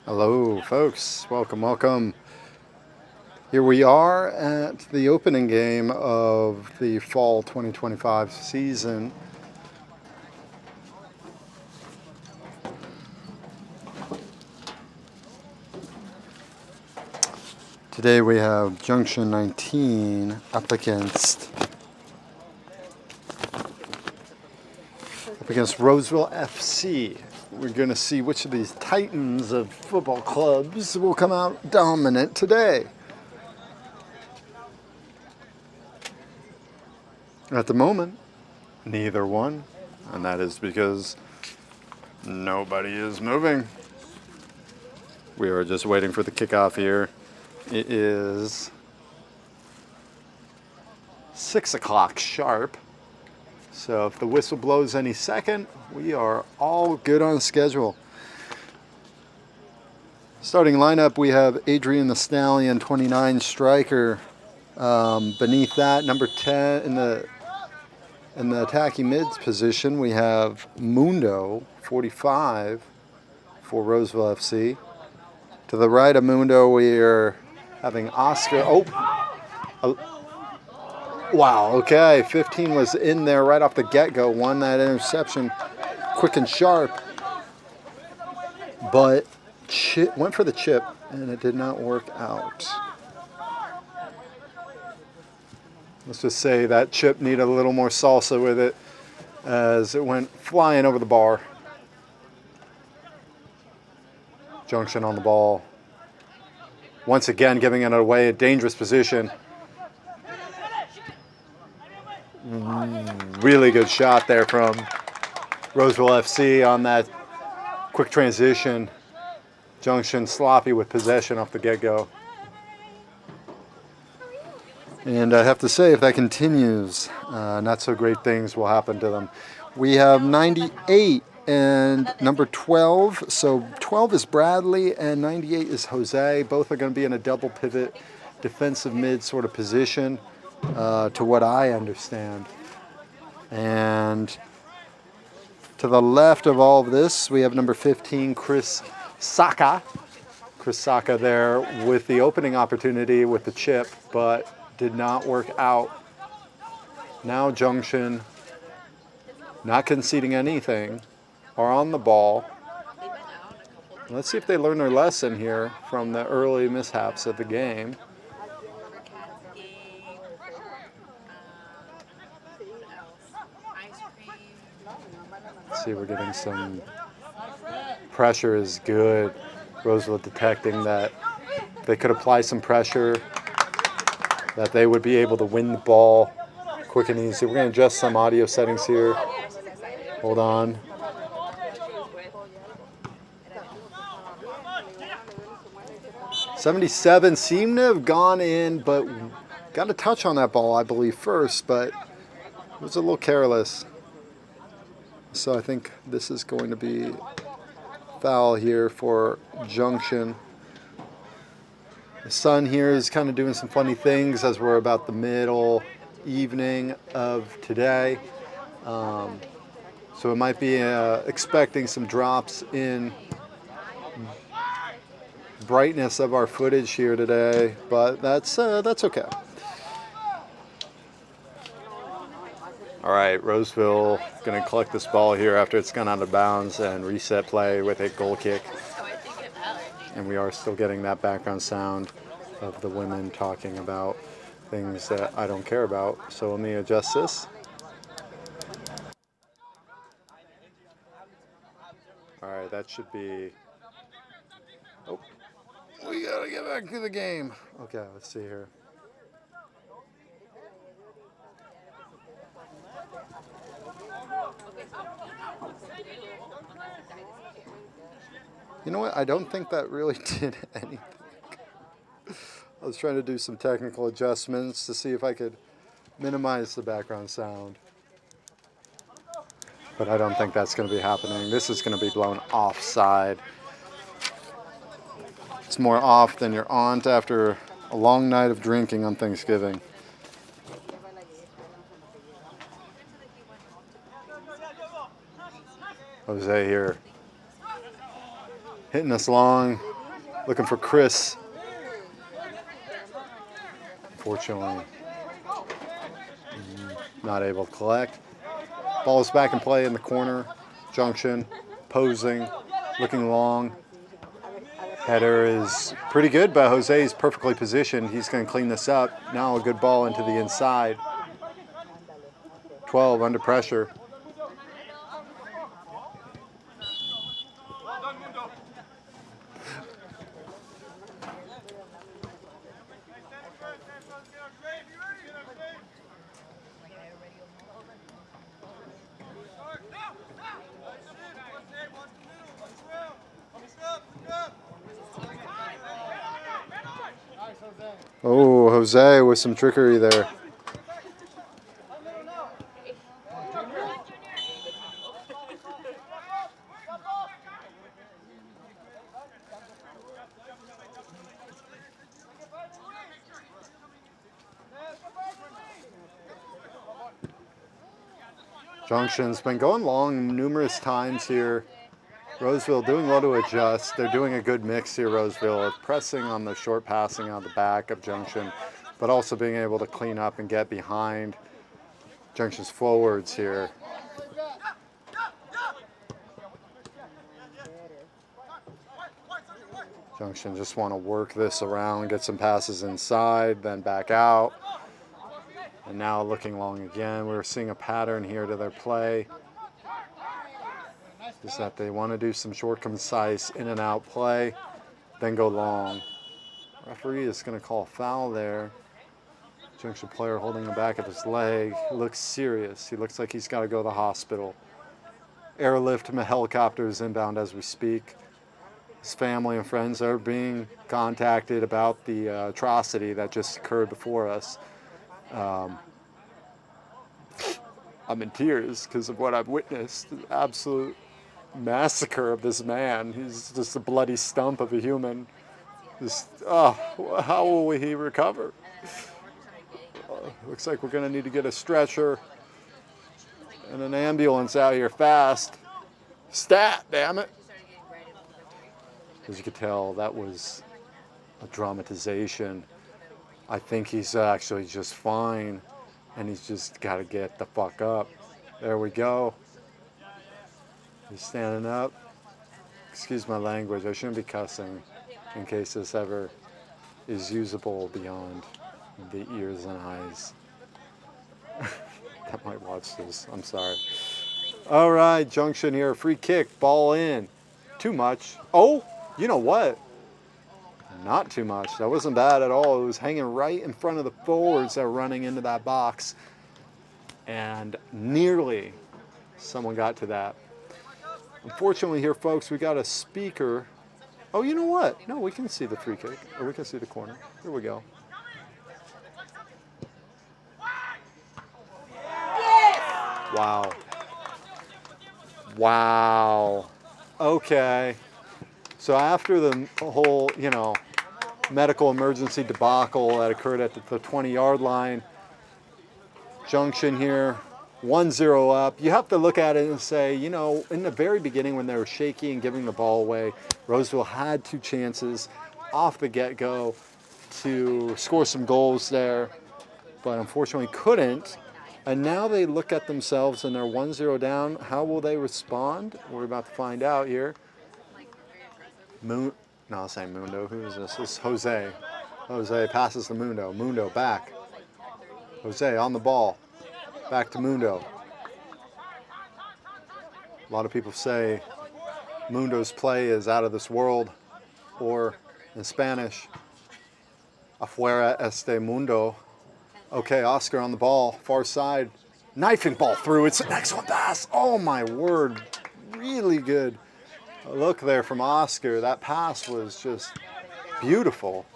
Hello, folks. Welcome, welcome. Here we are at the opening game of the fall 2025 season. Today we have Junction 19 up against Roseville FC. We're going to see which of these titans of football clubs will come out dominant today. At the moment, neither one, and that is because nobody is moving. We are just waiting for the kickoff here. It is 6 o'clock sharp. So if the whistle blows any second, we are all good on schedule. Starting lineup, we have Adrian the Stallion, 29 striker. Beneath that, number 10 in the attacking mids position, we have Mundo, 45 for Roseville FC. To the right of Mundo, we are having Oscar. Wow, okay, 15 was in there right off the get-go, won that interception quick and sharp, but went for the chip, and it did not work out. Let's just say that chip needed a little more salsa with it as it went flying over the bar. Junction on the ball. Once again, giving it away, a dangerous position. Really good shot there from Roseville FC on that quick transition. Junction sloppy with possession off the get-go. And I have to say, if that continues, not so great things will happen to them. We have 98 and number 12. So 12 is Bradley and 98 is Jose. Both are going to be in a double pivot defensive mid sort of position, to what I understand. And to the left of all of this, we have number 15, Chris Saka. Chris Saka there with the opening opportunity with the chip, but did not work out. Now Junction, not conceding anything, are on the ball. Let's see if they learn their lesson here from the early mishaps of the game. Let's see, we're getting some pressure is good. Roseville detecting that they could apply some pressure, that they would be able to win the ball quick and easy. We're going to adjust some audio settings here. Hold on. '77 seemed to have gone in, but got a touch on that ball, I believe, first, but it was a little careless. So I think this is going to be foul here for Junction. The sun here is kind of doing some funny things as we're about the middle evening of today. So it might be expecting some drops in brightness of our footage here today, but that's okay. All right, Roseville going to collect this ball here after it's gone out of bounds and reset play with a goal kick. And we are still getting that background sound of the women talking about things that I don't care about. So let me adjust this. All right, that should be... Oh, we got to get back to the game. Okay, let's see here. You know what? I don't think that really did anything. I was trying to do some technical adjustments to see if I could minimize the background sound. But I don't think that's going to be happening. This is going to be blown offside. It's more off than your aunt after a long night of drinking on Thanksgiving. Jose here hitting us long. looking for Chris. Fortunately, not able to collect. Ball is back in play in the corner. Junction, posing, looking long. Header is pretty good, but Jose is perfectly positioned. He's going to clean this up. Now a good ball into the inside. 12 under pressure. Oh, Jose with some trickery there. Junction's been going long numerous times here. Roseville doing well to adjust. They're doing a good mix here, Roseville, pressing on the short passing on the back of Junction, but also being able to clean up and get behind Junction's forwards here. Junction just want to work this around, get some passes inside, then back out. And now looking long again. We're seeing a pattern here to their play. Is that they want to do some short, concise, in and out play, then go long. Referee is going to call a foul there. Junction player holding the back of his leg. He looks serious. He looks like he's got to go to the hospital. Airlift from a helicopter is inbound as we speak. His family and friends are being contacted about the atrocity that just occurred before us. I'm in tears because of what I've witnessed. The absolute massacre of this man. He's just a bloody stump of a human. Just, oh, how will he recover? Looks like we're going to need to get a stretcher and an ambulance out here fast. Stat, damn it. As you could tell, that was a dramatization. I think he's actually just fine, and he's just got to get the fuck up. There we go. He's standing up. Excuse my language, I shouldn't be cussing in case this ever is usable beyond the ears and eyes. That might watch this, I'm sorry. All right, Junction here, free kick, ball in. Too much. Oh, you know what? Not too much. That wasn't bad at all. It was hanging right in front of the forwards that were running into that box. And nearly someone got to that. Unfortunately here, folks, we got a speaker. Oh, you know what? No, we can see the free kick. Or we can see the corner. Here we go. Wow. Wow. Okay. So after the whole, medical emergency debacle that occurred at the 20-yard line, Junction here, 1-0 up. You have to look at it and say, in the very beginning when they were shaky and giving the ball away, Roseville had two chances off the get-go to score some goals there, but unfortunately couldn't. And now they look at themselves and they're 1-0 down. How will they respond? We're about to find out here. No, I'll say Mundo. Who is this? This is Jose. Jose passes to Mundo. Mundo back. Jose on the ball. Back to Mundo. A lot of people say Mundo's play is out of this world, or in Spanish, afuera este mundo. Okay, Oscar on the ball, far side. Knifing ball through. It's an excellent pass. Oh my word. Really good. A look there from Oscar. That pass was just beautiful.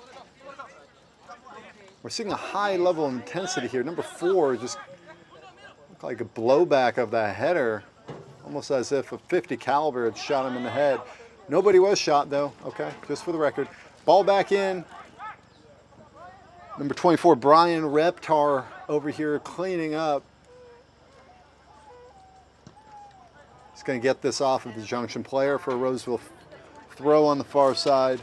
We're seeing a high level of intensity here. Number 4 just looked like a blowback of that header. Almost as if a .50 caliber had shot him in the head. Nobody was shot though, okay, just for the record. Ball back in. Number 24, Brian Reptar over here cleaning up. He's going to get this off of the Junction player for a Roseville throw on the far side.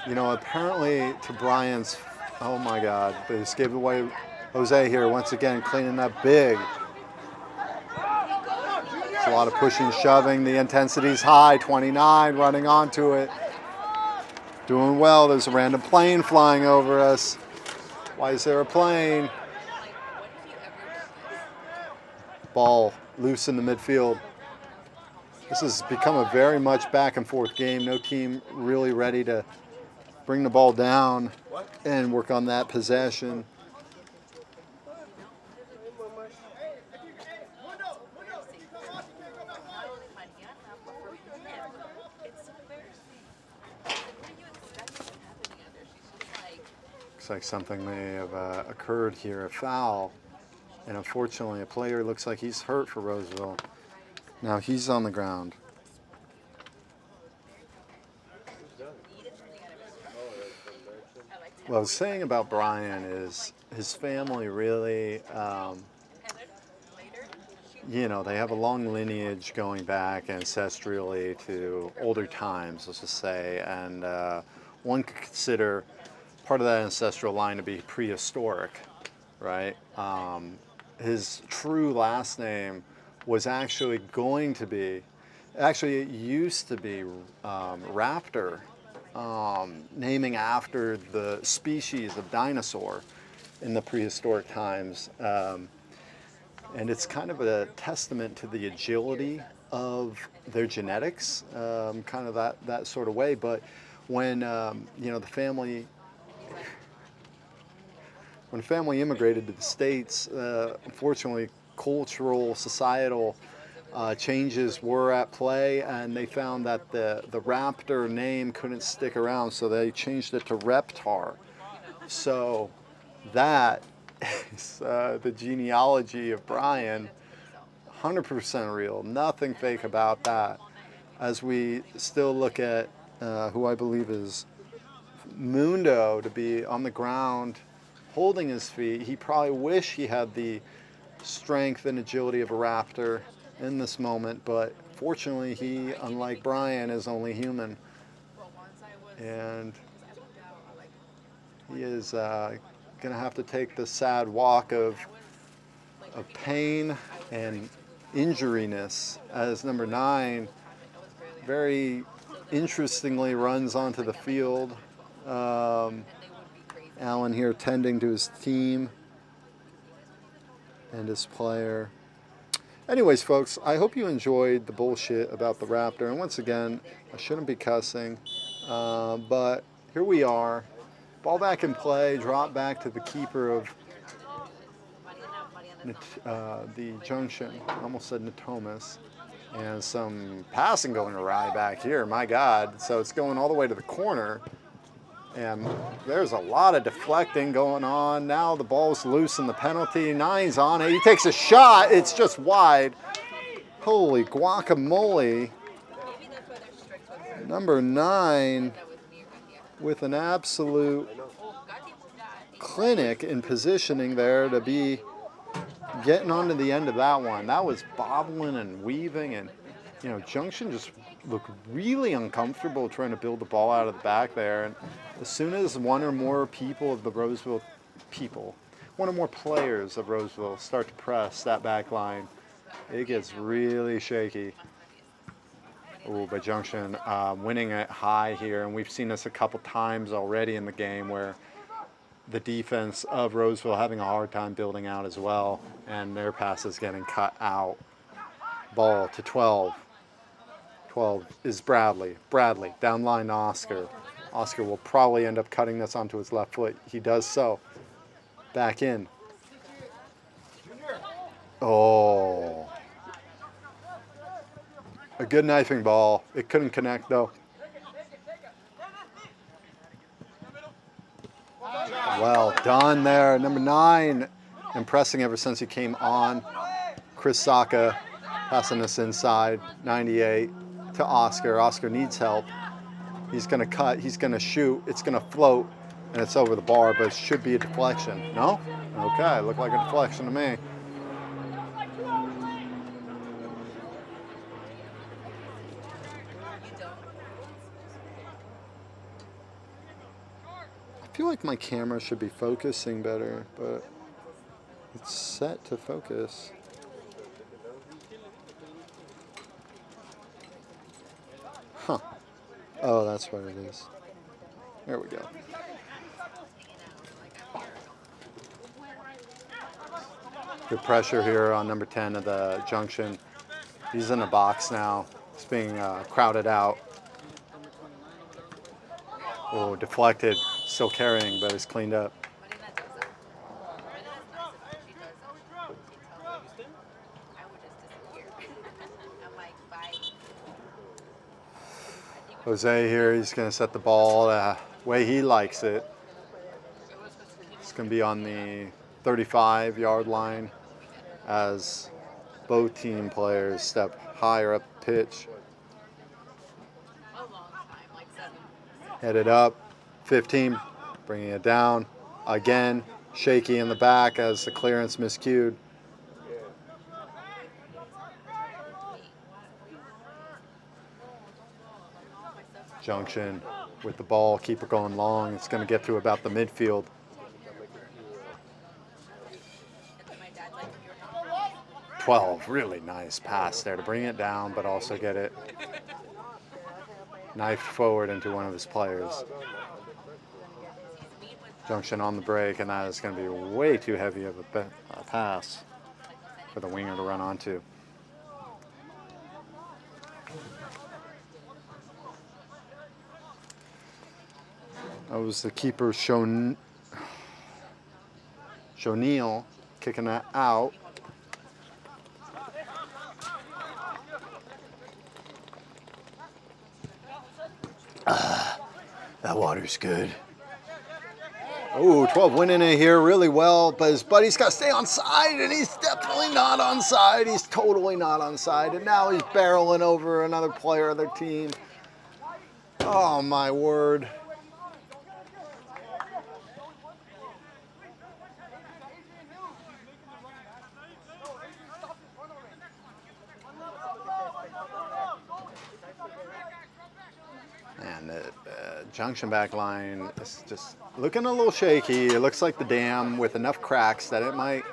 You know, apparently to Brian's, oh my God, they just gave away Jose here once again, cleaning up big. It's a lot of pushing, shoving. The intensity's high. 29 running onto it. Doing well. There's a random plane flying over us. Why is there a plane? Ball loose in the midfield. This has become a very much back and forth game. No team really ready to bring the ball down and work on that possession. Looks like something may have occurred here, a foul. And unfortunately, a player looks like he's hurt for Roseville. Now he's on the ground. What I was saying about Brian is his family really, you know, they have a long lineage going back ancestrally to older times, let's just say. And one could consider part of that ancestral line to be prehistoric, right? His true last name was actually going to be, actually it used to be Raptor, naming after the species of dinosaur in the prehistoric times. And it's kind of a testament to the agility of their genetics, kind of that sort of way. But when, you know, when family immigrated to the States, unfortunately, cultural, societal changes were at play, and they found that the Raptor name couldn't stick around, so they changed it to Reptar. So that is the genealogy of Brian, 100% real, nothing fake about that. As we still look at who I believe is Mundo to be on the ground holding his feet. He probably wish he had the strength and agility of a Raptor in this moment, but fortunately he, unlike Brian, is only human. And he is going to have to take the sad walk of pain and injuriness as number 9 very interestingly runs onto the field. Alan here tending to his team and his player. Anyways, folks, I hope you enjoyed the bullshit about the Raptor. And once again, I shouldn't be cussing, but here we are. Ball back in play, drop back to the keeper of the Junction. I almost said Natomas. And some passing going awry back here, my God. So it's going all the way to the corner. And there's a lot of deflecting going on. Now the ball's loose in the penalty. 9's on it. He takes a shot. It's just wide. Holy guacamole. Number 9 with an absolute clinic in positioning there to be getting onto the end of that one. That was bobbling and weaving, and you know, Junction just looked really uncomfortable trying to build the ball out of the back there. And as soon as one or more people of the Roseville one or more players of Roseville start to press that back line, it gets really shaky. Oh, but Junction winning it high here, and we've seen this a couple times already in the game where the defense of Roseville having a hard time building out as well, and their passes getting cut out. Ball to 12. 12 is Bradley. Bradley, down line to Oscar. Oscar will probably end up cutting this onto his left foot. He does so. Back in. Oh. A good knifing ball. It couldn't connect though. Well done there. Number 9, impressing ever since he came on. Chris Saka passing this inside. 98 to Oscar. Oscar needs help. He's going to cut. He's going to shoot. It's going to float. And it's over the bar, but it should be a deflection. No? Okay, looked like a deflection to me. I feel like my camera should be focusing better, but it's set to focus. Huh. Oh, that's what it is. There we go. Good pressure here on number 10 of the Junction. He's in the box now. He's being crowded out. Oh, deflected. Still carrying, but it's cleaned up. Jose here, he's going to set the ball the way he likes it. It's going to be on the 35-yard line as both team players step higher up the pitch. Headed up, 15, bringing it down. Again, shaky in the back as the clearance miscued. Junction with the ball, keep it going long. It's going to get to about the midfield. Really nice pass there to bring it down, but also get it knifed forward into one of his players. Junction on the break, and that is going to be way too heavy of a pass for the winger to run onto. That was the keeper, Shonil, kicking that out. That water's good. Oh, 12 winning it here really well, but his buddy's got to stay on side, and he's definitely not on side. He's totally not on side, and now he's barreling over another player of their team. Oh, my word. And the Junction back line is just looking a little shaky. It looks like the dam with enough cracks that it might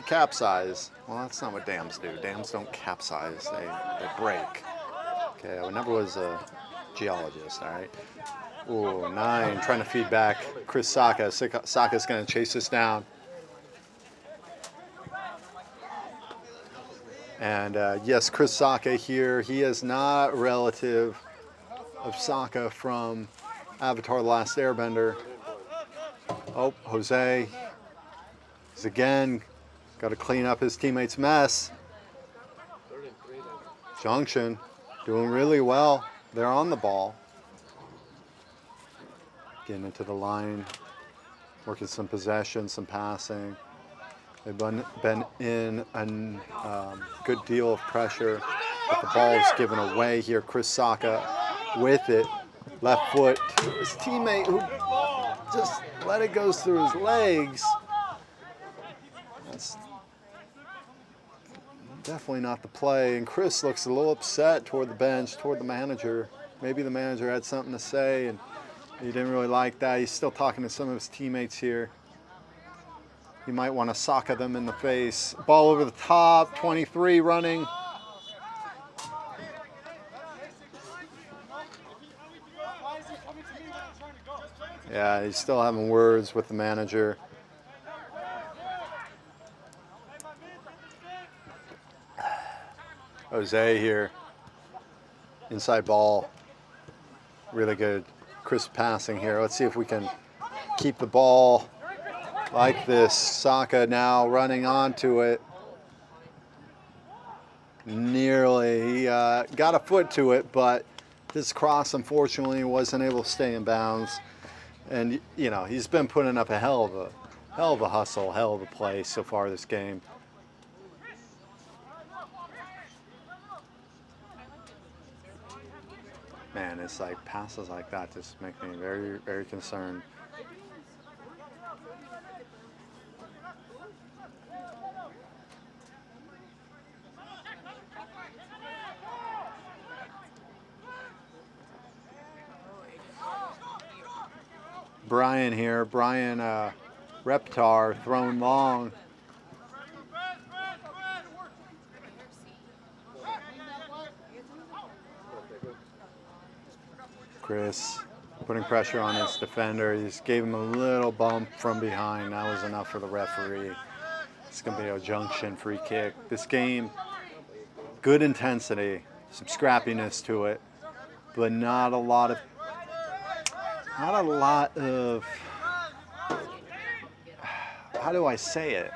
capsize. Well, that's not what dams do. Dams don't capsize, they break. Okay, I never was a geologist, all right? Ooh, 9, trying to feed back Chris Saka. Saka's going to chase this down. And yes, Chris Saka here. He is not a relative of Sokka from Avatar: The Last Airbender. Oh, Jose is again got to clean up his teammates' mess. Junction doing really well. They're on the ball. Getting into the line, working some possession, some passing. They've been in a good deal of pressure, but the ball is given away here. Chris Saka with it, left foot to his teammate who just let it go through his legs. That's definitely not the play. And Chris looks a little upset toward the bench, toward the manager. Maybe the manager had something to say and he didn't really like that. He's still talking to some of his teammates here. He might want to sock them in the face. Ball over the top, 23 running. Yeah, he's still having words with the manager. Jose here. Inside ball. Really good. Crisp passing here. Let's see if we can keep the ball like this. Saka now running onto it. Nearly. He got a foot to it, but this cross, unfortunately, wasn't able to stay in bounds. And, you know, he's been putting up a hell of a hustle, hell of a play so far this game. Man, it's like passes like that just make me very, very concerned. Brian here. Brian Reptar thrown long. Chris putting pressure on his defender. He just gave him a little bump from behind. That was enough for the referee. It's going to be a Junction free kick. This game, good intensity, some scrappiness to it, but not a lot of, how do I say it?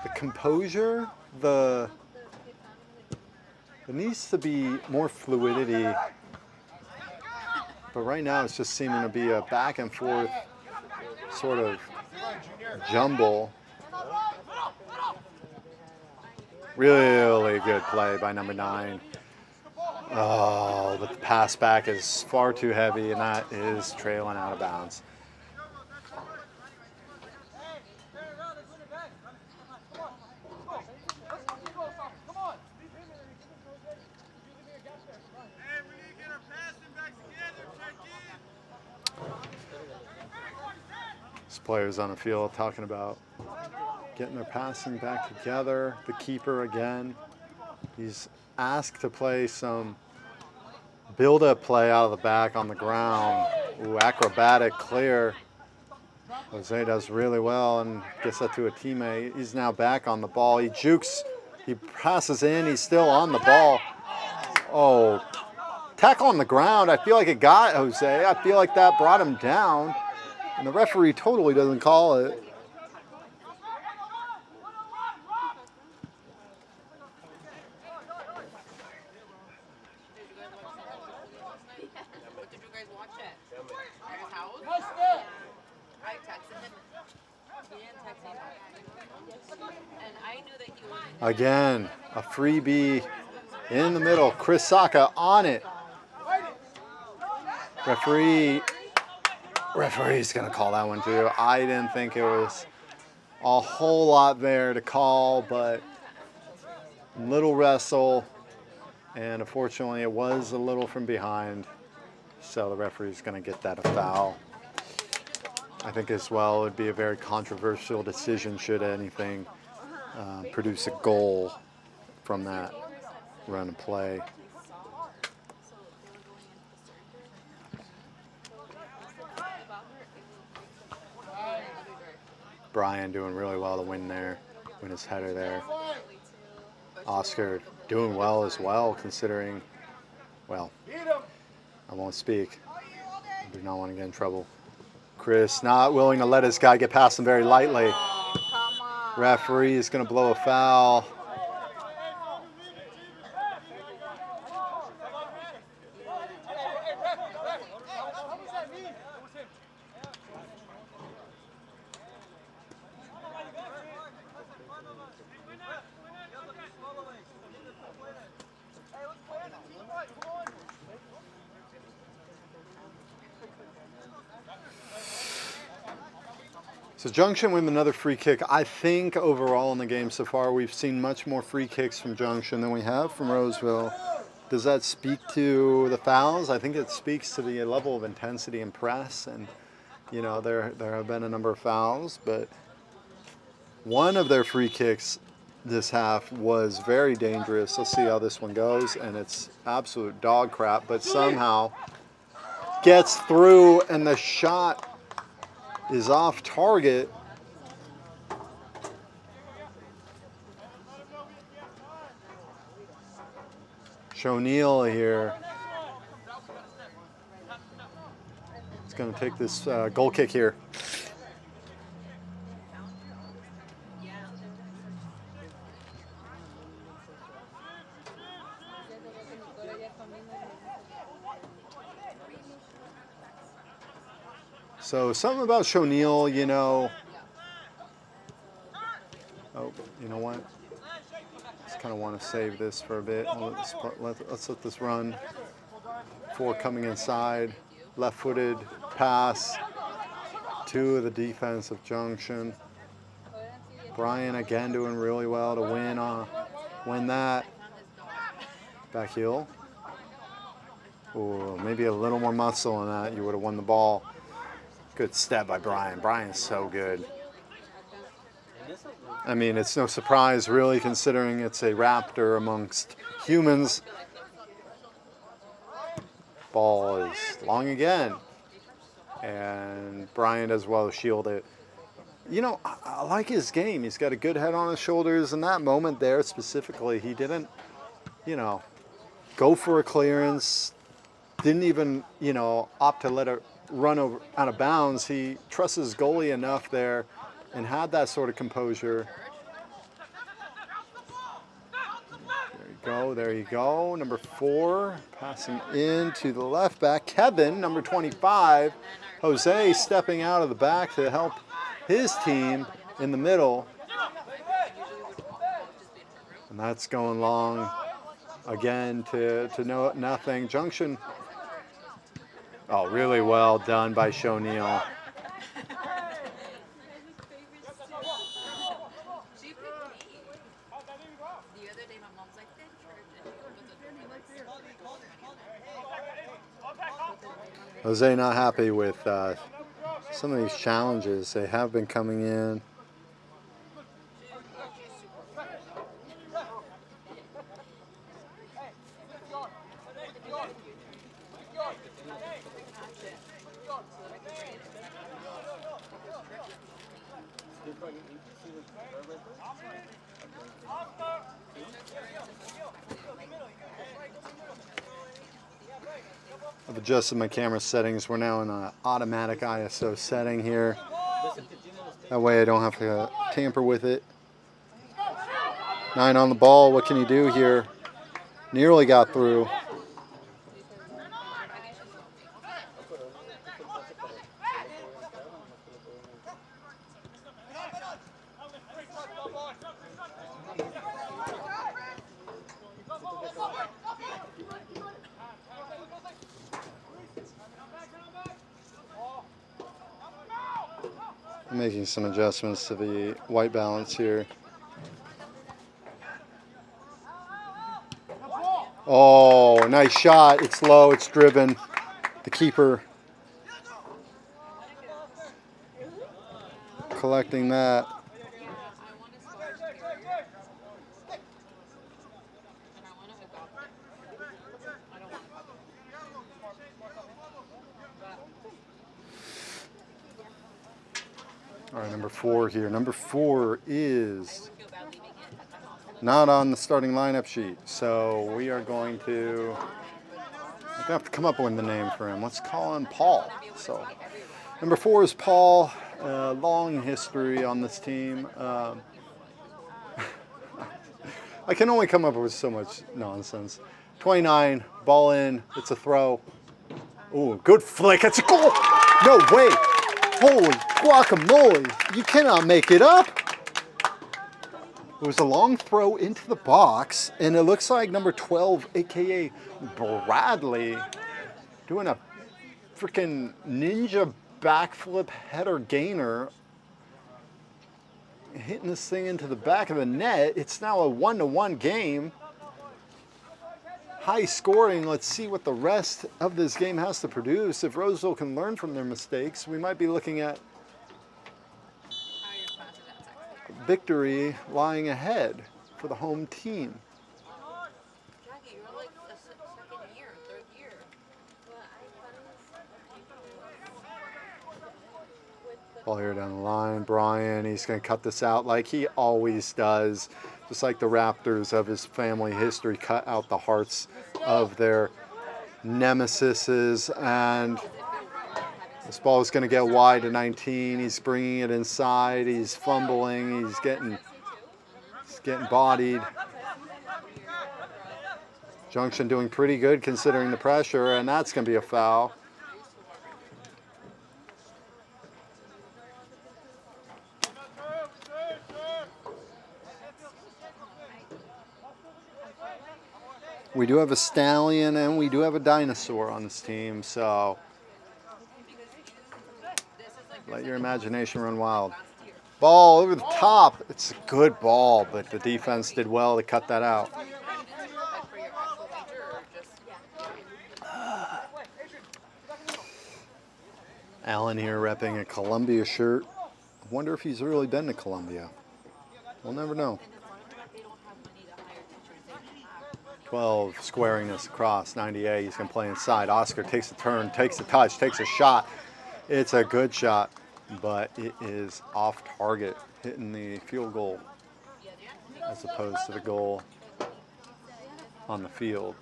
The composure, there needs to be more fluidity. But right now it's just seeming to be a back and forth sort of jumble. Really good play by number 9. Oh, but the pass back is far too heavy, and that is trailing out of bounds. These players on the field talking about getting their passing back together. The keeper again, he's asked to play some build-up play out of the back on the ground. Ooh, acrobatic clear. Jose does really well and gets that to a teammate. He's now back on the ball. He jukes, he passes in, he's still on the ball. Oh, tackle on the ground. I feel like it got Jose. I feel like that brought him down. And the referee totally doesn't call it. Again, a freebie in the middle. Chris Saka on it. Referee's going to call that one too. I didn't think it was a whole lot there to call, but little wrestle. And unfortunately, it was a little from behind. So the referee's going to get that a foul. I think as well it would be a very controversial decision should anything produce a goal from that run of play. Brian doing really well to win his header there. Oscar doing well as well, considering, well, I won't speak. I do not want to get in trouble. Chris not willing to let his guy get past him very lightly. Referee is going to blow a foul. So Junction with another free kick. I think overall in the game so far we've seen much more free kicks from Junction than we have from Roseville. Does that speak to the fouls? I think it speaks to the level of intensity and press, and you know there have been a number of fouls, but one of their free kicks this half was very dangerous. Let's see how this one goes, and it's absolute dog crap, but somehow gets through and the shot is off target. O'Neal here. He's going to take this goal kick here. So something about O'Neal, you know. Oh, you know what? Just kind of want to save this for a bit. Let's let this run. Before coming inside, left-footed pass to the defense of Junction. Brian again doing really well to win that. Back heel. Oh, maybe a little more muscle in that. You would have won the ball. Good step by Brian. Brian's so good. I mean, it's no surprise, really, considering it's a raptor amongst humans. Ball is long again. And Brian does well to shield it. You know, I like his game. He's got a good head on his shoulders. In that moment there, specifically, he didn't, you know, go for a clearance. Didn't even, you know, opt to let it run over out of bounds. He trusts his goalie enough there and had that sort of composure. There you go. Number 4, passing in to the left back. Kevin, number 25. Jose stepping out of the back to help his team in the middle. And that's going long again to nothing. Junction. Oh, really well done by Shonil. Jose not happy with some of these challenges. They have been coming in. I've adjusted my camera settings. We're now in an automatic ISO setting here. That way I don't have to tamper with it. 9 on the ball. What can you do here? Nearly got through. I'm making some adjustments to the white balance here. Oh, nice shot. It's low, it's driven. The keeper collecting that. All right, number 4 here. Number 4 is not on the starting lineup sheet, so we are going to have to come up with the name for him. Let's call him Paul. So, number 4 is Paul. Long history on this team. I can only come up with so much nonsense. 29, ball in. It's a throw. Ooh, good flick. It's a goal. No way. Holy guacamole, you cannot make it up. It was a long throw into the box, and it looks like number 12, aka Bradley, doing a freaking ninja backflip header gainer, hitting this thing into the back of the net. It's now a 1-1 game. High scoring. Let's see what the rest of this game has to produce. If Roseville can learn from their mistakes, we might be looking at victory lying ahead for the home team. Ball here down the line. Brian, he's going to cut this out like he always does. Just like the Raptors of his family history, cut out the hearts of their nemesises. And this ball is going to get wide to 19. He's bringing it inside. He's fumbling. He's getting bodied. Junction doing pretty good considering the pressure, and that's going to be a foul. We do have a stallion and we do have a dinosaur on this team, so let your imagination run wild. Ball over the top. It's a good ball, but the defense did well to cut that out. Alan here repping a Columbia shirt. I wonder if he's really been to Columbia. We'll never know. 12 squaring this across, 98. He's going to play inside. Oscar takes a turn, takes a touch, takes a shot. It's a good shot, but it is off target, hitting the field goal as opposed to the goal on the field.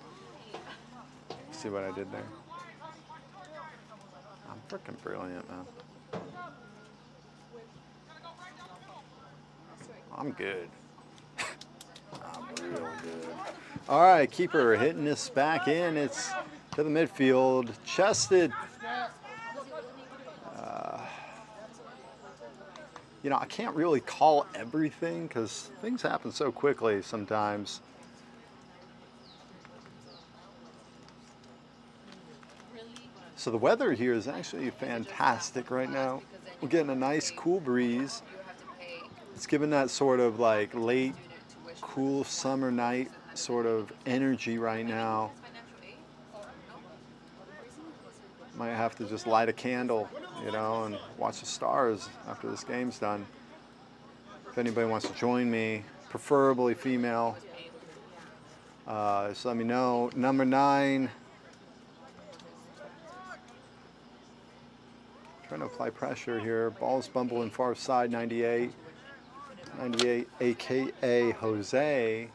See what I did there? I'm freaking brilliant, man. I'm good. I'm real good. All right, keeper hitting this back in. It's to the midfield. Chested. You know, I can't really call everything because things happen so quickly sometimes. So the weather here is actually fantastic right now. We're getting a nice cool breeze. It's giving that sort of like late, cool summer night sort of energy right now. Might have to just light a candle, you know, and watch the stars after this game's done. If anybody wants to join me, preferably female, just let me know. Number 9. Trying to apply pressure here. Ball's bumbling far side, 98. 98, a.k.a. Jose.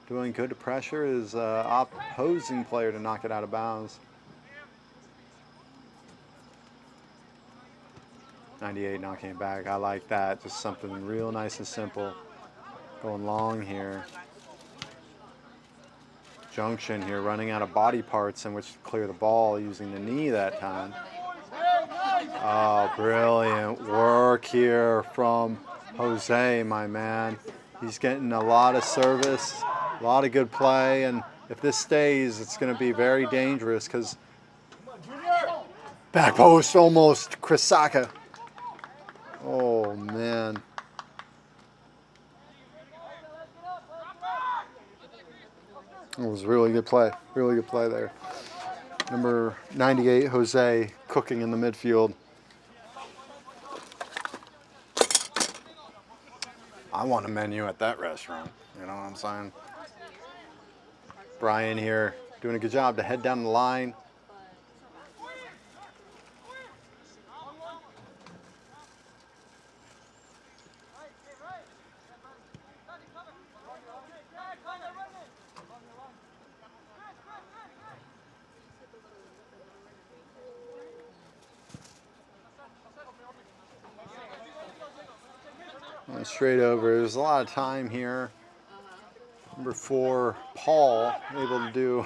Doing good to pressure his opposing player to knock it out of bounds. 98 knocking it back. I like that. Just something real nice and simple. Going long here. Junction here running out of body parts in which to clear the ball using the knee that time. Oh, brilliant work here from Jose, my man. He's getting a lot of service, a lot of good play, and if this stays, it's going to be very dangerous because back post almost, Chris Saka. Oh, man. It was really good play there. Number 98, Jose, cooking in the midfield. I want a menu at that restaurant, you know what I'm saying? Brian here doing a good job to head down the line. And straight over. There's a lot of time here. Number 4, Paul, able to do.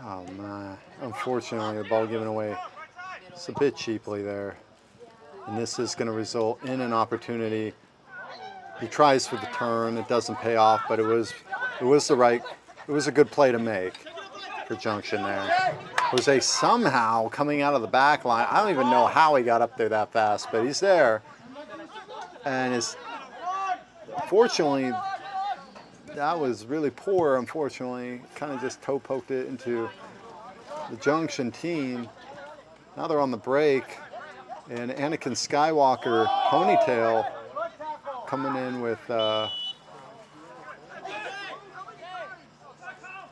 Oh man! Unfortunately, the ball given away. It's a bit cheaply there, and this is going to result in an opportunity. He tries for the turn. It doesn't pay off, but it was a good play to make for Junction there. Jose somehow coming out of the back line. I don't even know how he got up there that fast, but he's there. And fortunately, that was really poor, unfortunately. Kind of just toe poked it into the Junction team. Now they're on the break. And Anakin Skywalker ponytail coming in with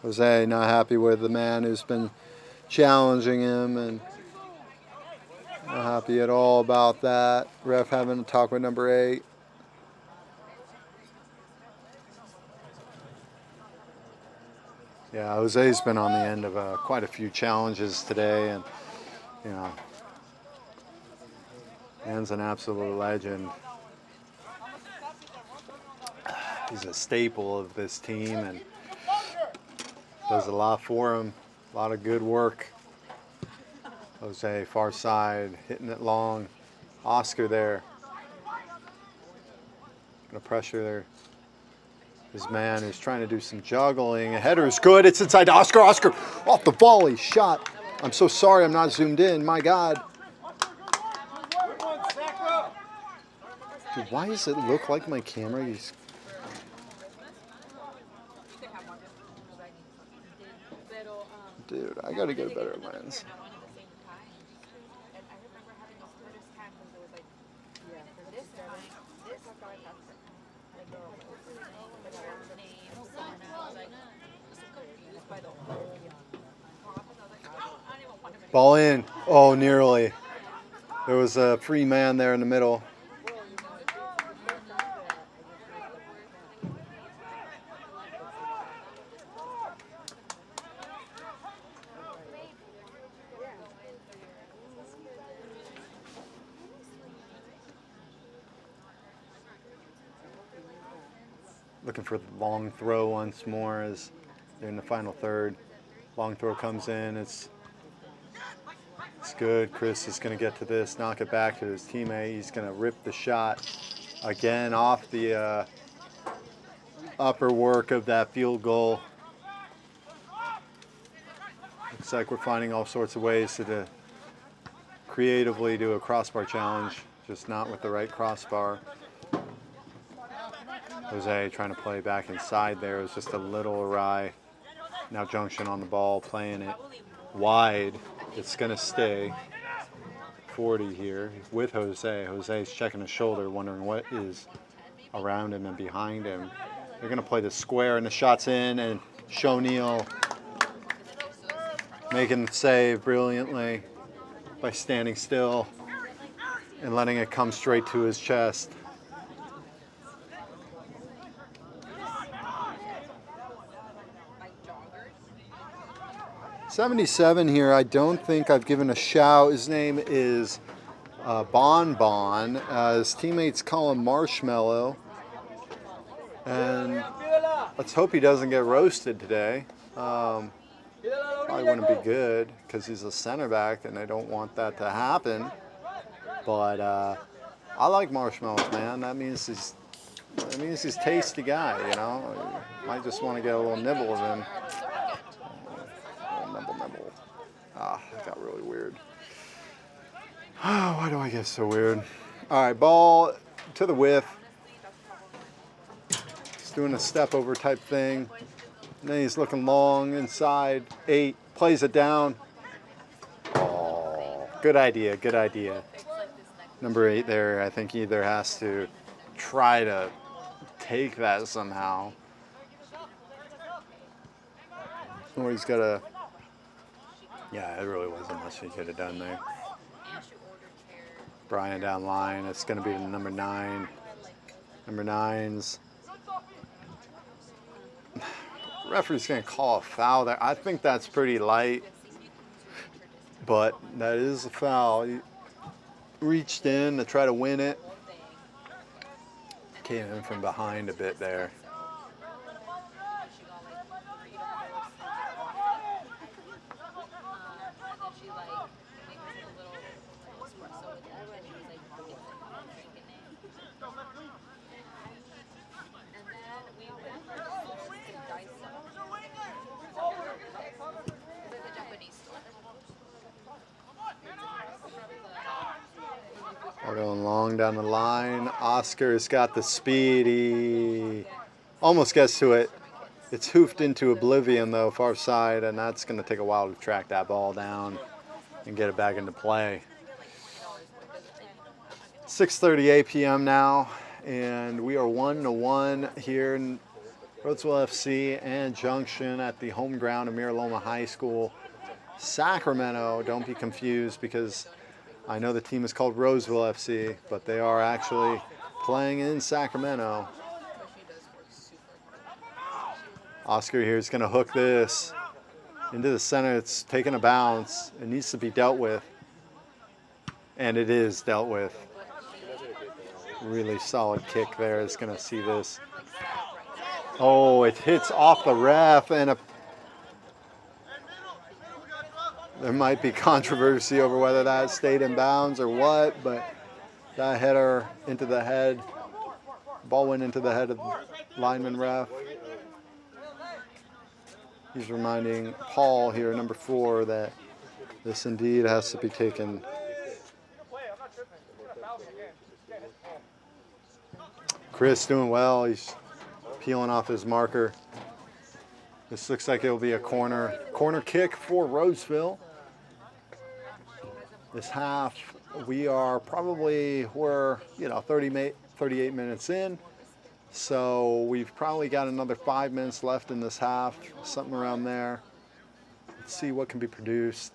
Jose not happy with the man who's been challenging him and not happy at all about that. Ref having a talk with number 8. Yeah, Jose's been on the end of quite a few challenges today, and you know, man's an absolute legend. He's a staple of this team and does a lot for him. A lot of good work. Jose, far side, hitting it long. Oscar there. Gonna pressure there. His man is trying to do some juggling. A header is good. It's inside to Oscar. Oscar off the volley shot. I'm so sorry I'm not zoomed in. My God. Dude, why does it look like my camera is... Dude, I gotta get a better lens. Ball in. Oh, nearly. There was a free man there in the middle. Looking for the long throw once more as they're in the final third. Long throw comes in. It's good. Chris is going to get to this, knock it back to his teammate. He's going to rip the shot again off the upper work of that field goal. Looks like we're finding all sorts of ways to creatively do a crossbar challenge, just not with the right crossbar. Jose trying to play back inside there. It was just a little awry. Now Junction on the ball, playing it wide. It's going to stay 40 here with Jose. Jose's checking his shoulder, wondering what is around him and behind him. They're going to play the square, and the shot's in, and Shoneel making the save brilliantly by standing still and letting it come straight to his chest. 77 here. I don't think I've given a shout. His name is Bon Bon. His teammates call him Marshmallow. And let's hope he doesn't get roasted today. Probably wouldn't be good because he's a center back and I don't want that to happen. But I like marshmallows, man. That means he's a tasty guy, you know. Might just want to get a little nibble of him. Nibble. Ah, that got really weird. Why do I get so weird? All right, ball to the whiff. He's doing a step over type thing. And then he's looking long inside. 8, plays it down. Oh, good idea, good idea. Number 8 there, I think he either has to try to take that somehow, or he's got to, yeah, it really wasn't much he could have done there. Brian down line, it's going to be the number 9. Number 9's. Referee's going to call a foul there. I think that's pretty light, but that is a foul. He reached in to try to win it. Came in from behind a bit there. Going long down the line. Oscar's got the speed. He almost gets to it. It's hoofed into oblivion, though, far side, and that's going to take a while to track that ball down and get it back into play. 6:38 p.m. now, and we are 1-1 here in Roseville FC and Junction at the home ground of Mira Loma High School. Sacramento, don't be confused, because I know the team is called Roseville FC, but they are actually playing in Sacramento. Oscar here is going to hook this into the center. It's taking a bounce. It needs to be dealt with, and it is dealt with. Really solid kick there. It's going to see this. Oh, it hits off the ref, and there might be controversy over whether that stayed in bounds or what, but that header into the head, ball went into the head of the lineman ref. He's reminding Paul here, number 4, that this indeed has to be taken. Chris doing well. He's peeling off his marker. This looks like it'll be a corner kick for Roseville. This half, we are probably, 38 minutes in. So we've probably got another 5 minutes left in this half, something around there. Let's see what can be produced.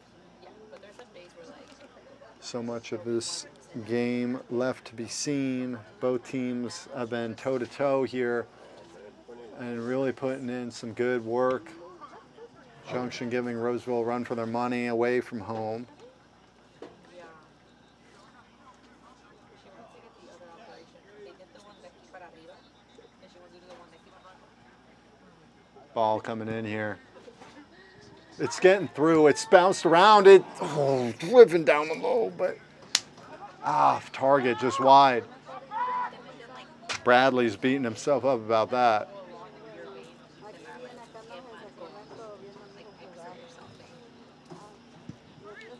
So much of this game left to be seen. Both teams have been toe-to-toe here and really putting in some good work. Junction giving Roseville a run for their money away from home. Ball coming in here. It's getting through. It's bounced around it. Oh, whipping down the low, but off target, just wide. Bradley's beating himself up about that.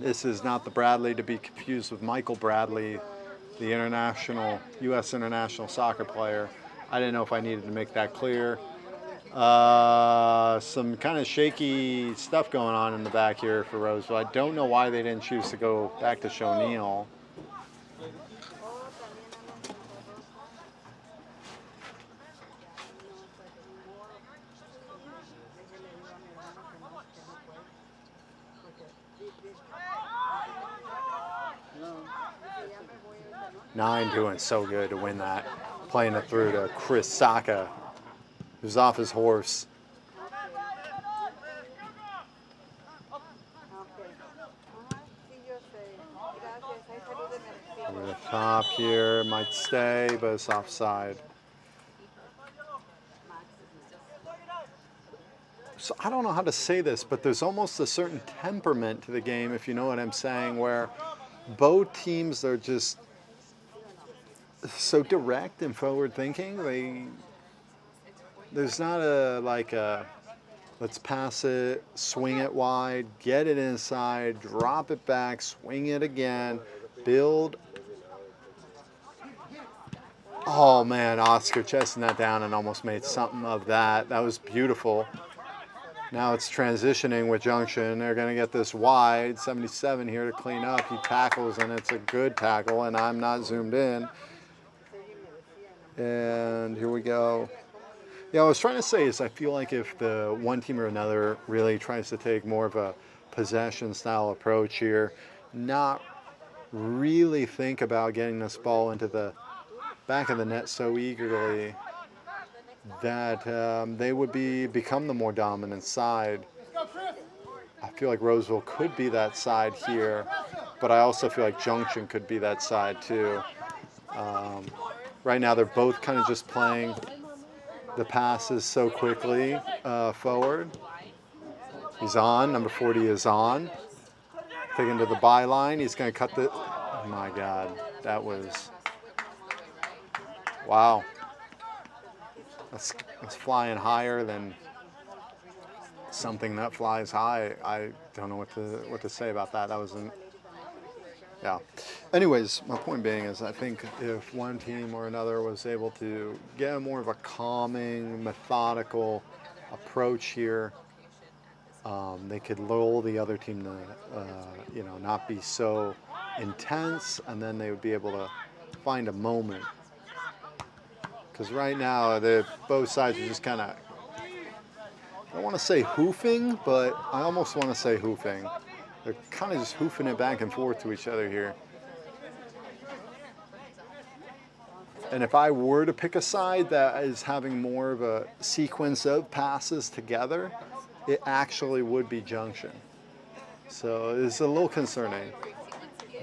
This is not the Bradley to be confused with Michael Bradley, the U.S. international soccer player. I didn't know if I needed to make that clear. Some kind of shaky stuff going on in the back here for Roseville. I don't know why they didn't choose to go back to O'Neill. Nine doing so good to win that. Playing it through to Chris Saka, who's off his horse. Over the top here, might stay, but it's offside. So I don't know how to say this, but there's almost a certain temperament to the game, if you know what I'm saying, where both teams are just so direct and forward thinking. There's not let's pass it, swing it wide, get it inside, drop it back, swing it again, build. Oh man, Oscar chesting that down and almost made something of that. That was beautiful. Now it's transitioning with Junction. They're going to get this wide. 77 here to clean up. He tackles, and it's a good tackle, and I'm not zoomed in. And here we go. Yeah, I was trying to say is I feel like if the one team or another really tries to take more of a possession-style approach here, not really think about getting this ball into the back of the net so eagerly, that they would become the more dominant side. I feel like Roseville could be that side here, but I also feel like Junction could be that side too. Right now they're both kind of just playing the passes so quickly forward. He's on, number 40 is on. Taken to the byline, he's going to cut the, oh my God, that was, wow. That's flying higher than something that flies high. I don't know what to say about that. That wasn't, yeah. Anyways, my point being is I think if one team or another was able to get more of a calming, methodical approach here, they could lull the other team to, not be so intense, and then they would be able to find a moment. Because right now, both sides are just kind of, I don't want to say hoofing, but I almost want to say hoofing. They're kind of just hoofing it back and forth to each other here. And if I were to pick a side that is having more of a sequence of passes together, it actually would be Junction. So it's a little concerning,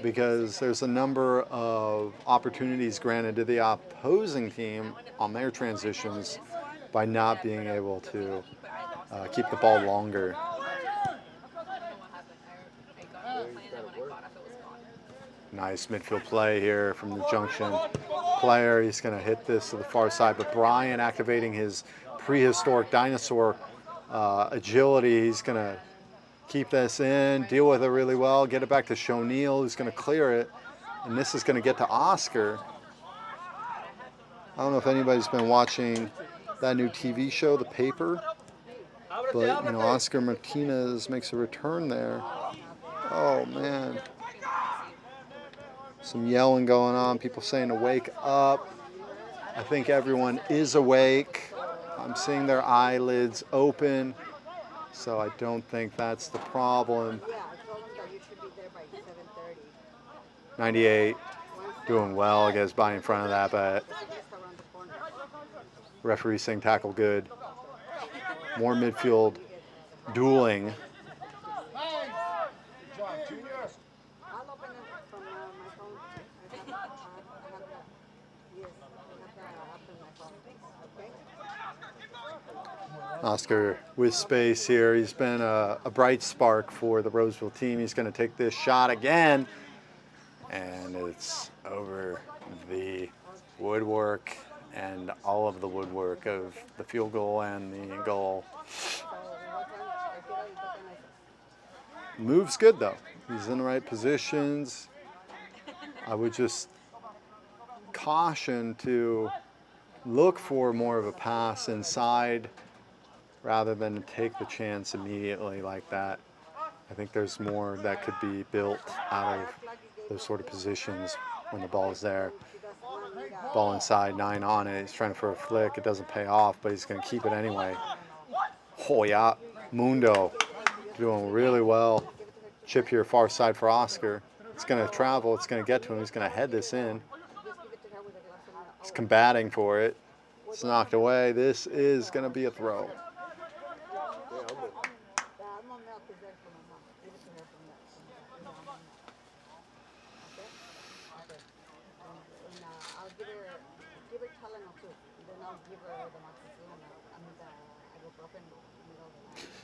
because there's a number of opportunities granted to the opposing team on their transitions by not being able to keep the ball longer. Nice midfield play here from the Junction player. He's going to hit this to the far side, but Brian activating his prehistoric dinosaur agility. He's going to keep this in, deal with it really well, get it back to O'Neill, who's going to clear it, and this is going to get to Oscar. I don't know if anybody's been watching that new TV show, The Paper, but Oscar Martinez makes a return there. Oh man, some yelling going on, people saying to wake up. I think everyone is awake. I'm seeing their eyelids open, so I don't think that's the problem. 98, doing well, gets by in front of that, but referee saying tackle good. More midfield dueling. Oscar with space here. He's been a bright spark for the Roseville team. He's going to take this shot again. And it's over the woodwork and all of the woodwork of the field goal and the goal. Move's good though. He's in the right positions. I would just caution to look for more of a pass inside rather than take the chance immediately like that. I think there's more that could be built out of those sort of positions when the ball is there. Ball inside, 9 on it. He's trying for a flick. It doesn't pay off, but he's going to keep it anyway. Oh yeah, Mundo doing really well. Chip here, far side for Oscar. It's going to travel. It's going to get to him. He's going to head this in. He's combating for it. It's knocked away. This is going to be a throw.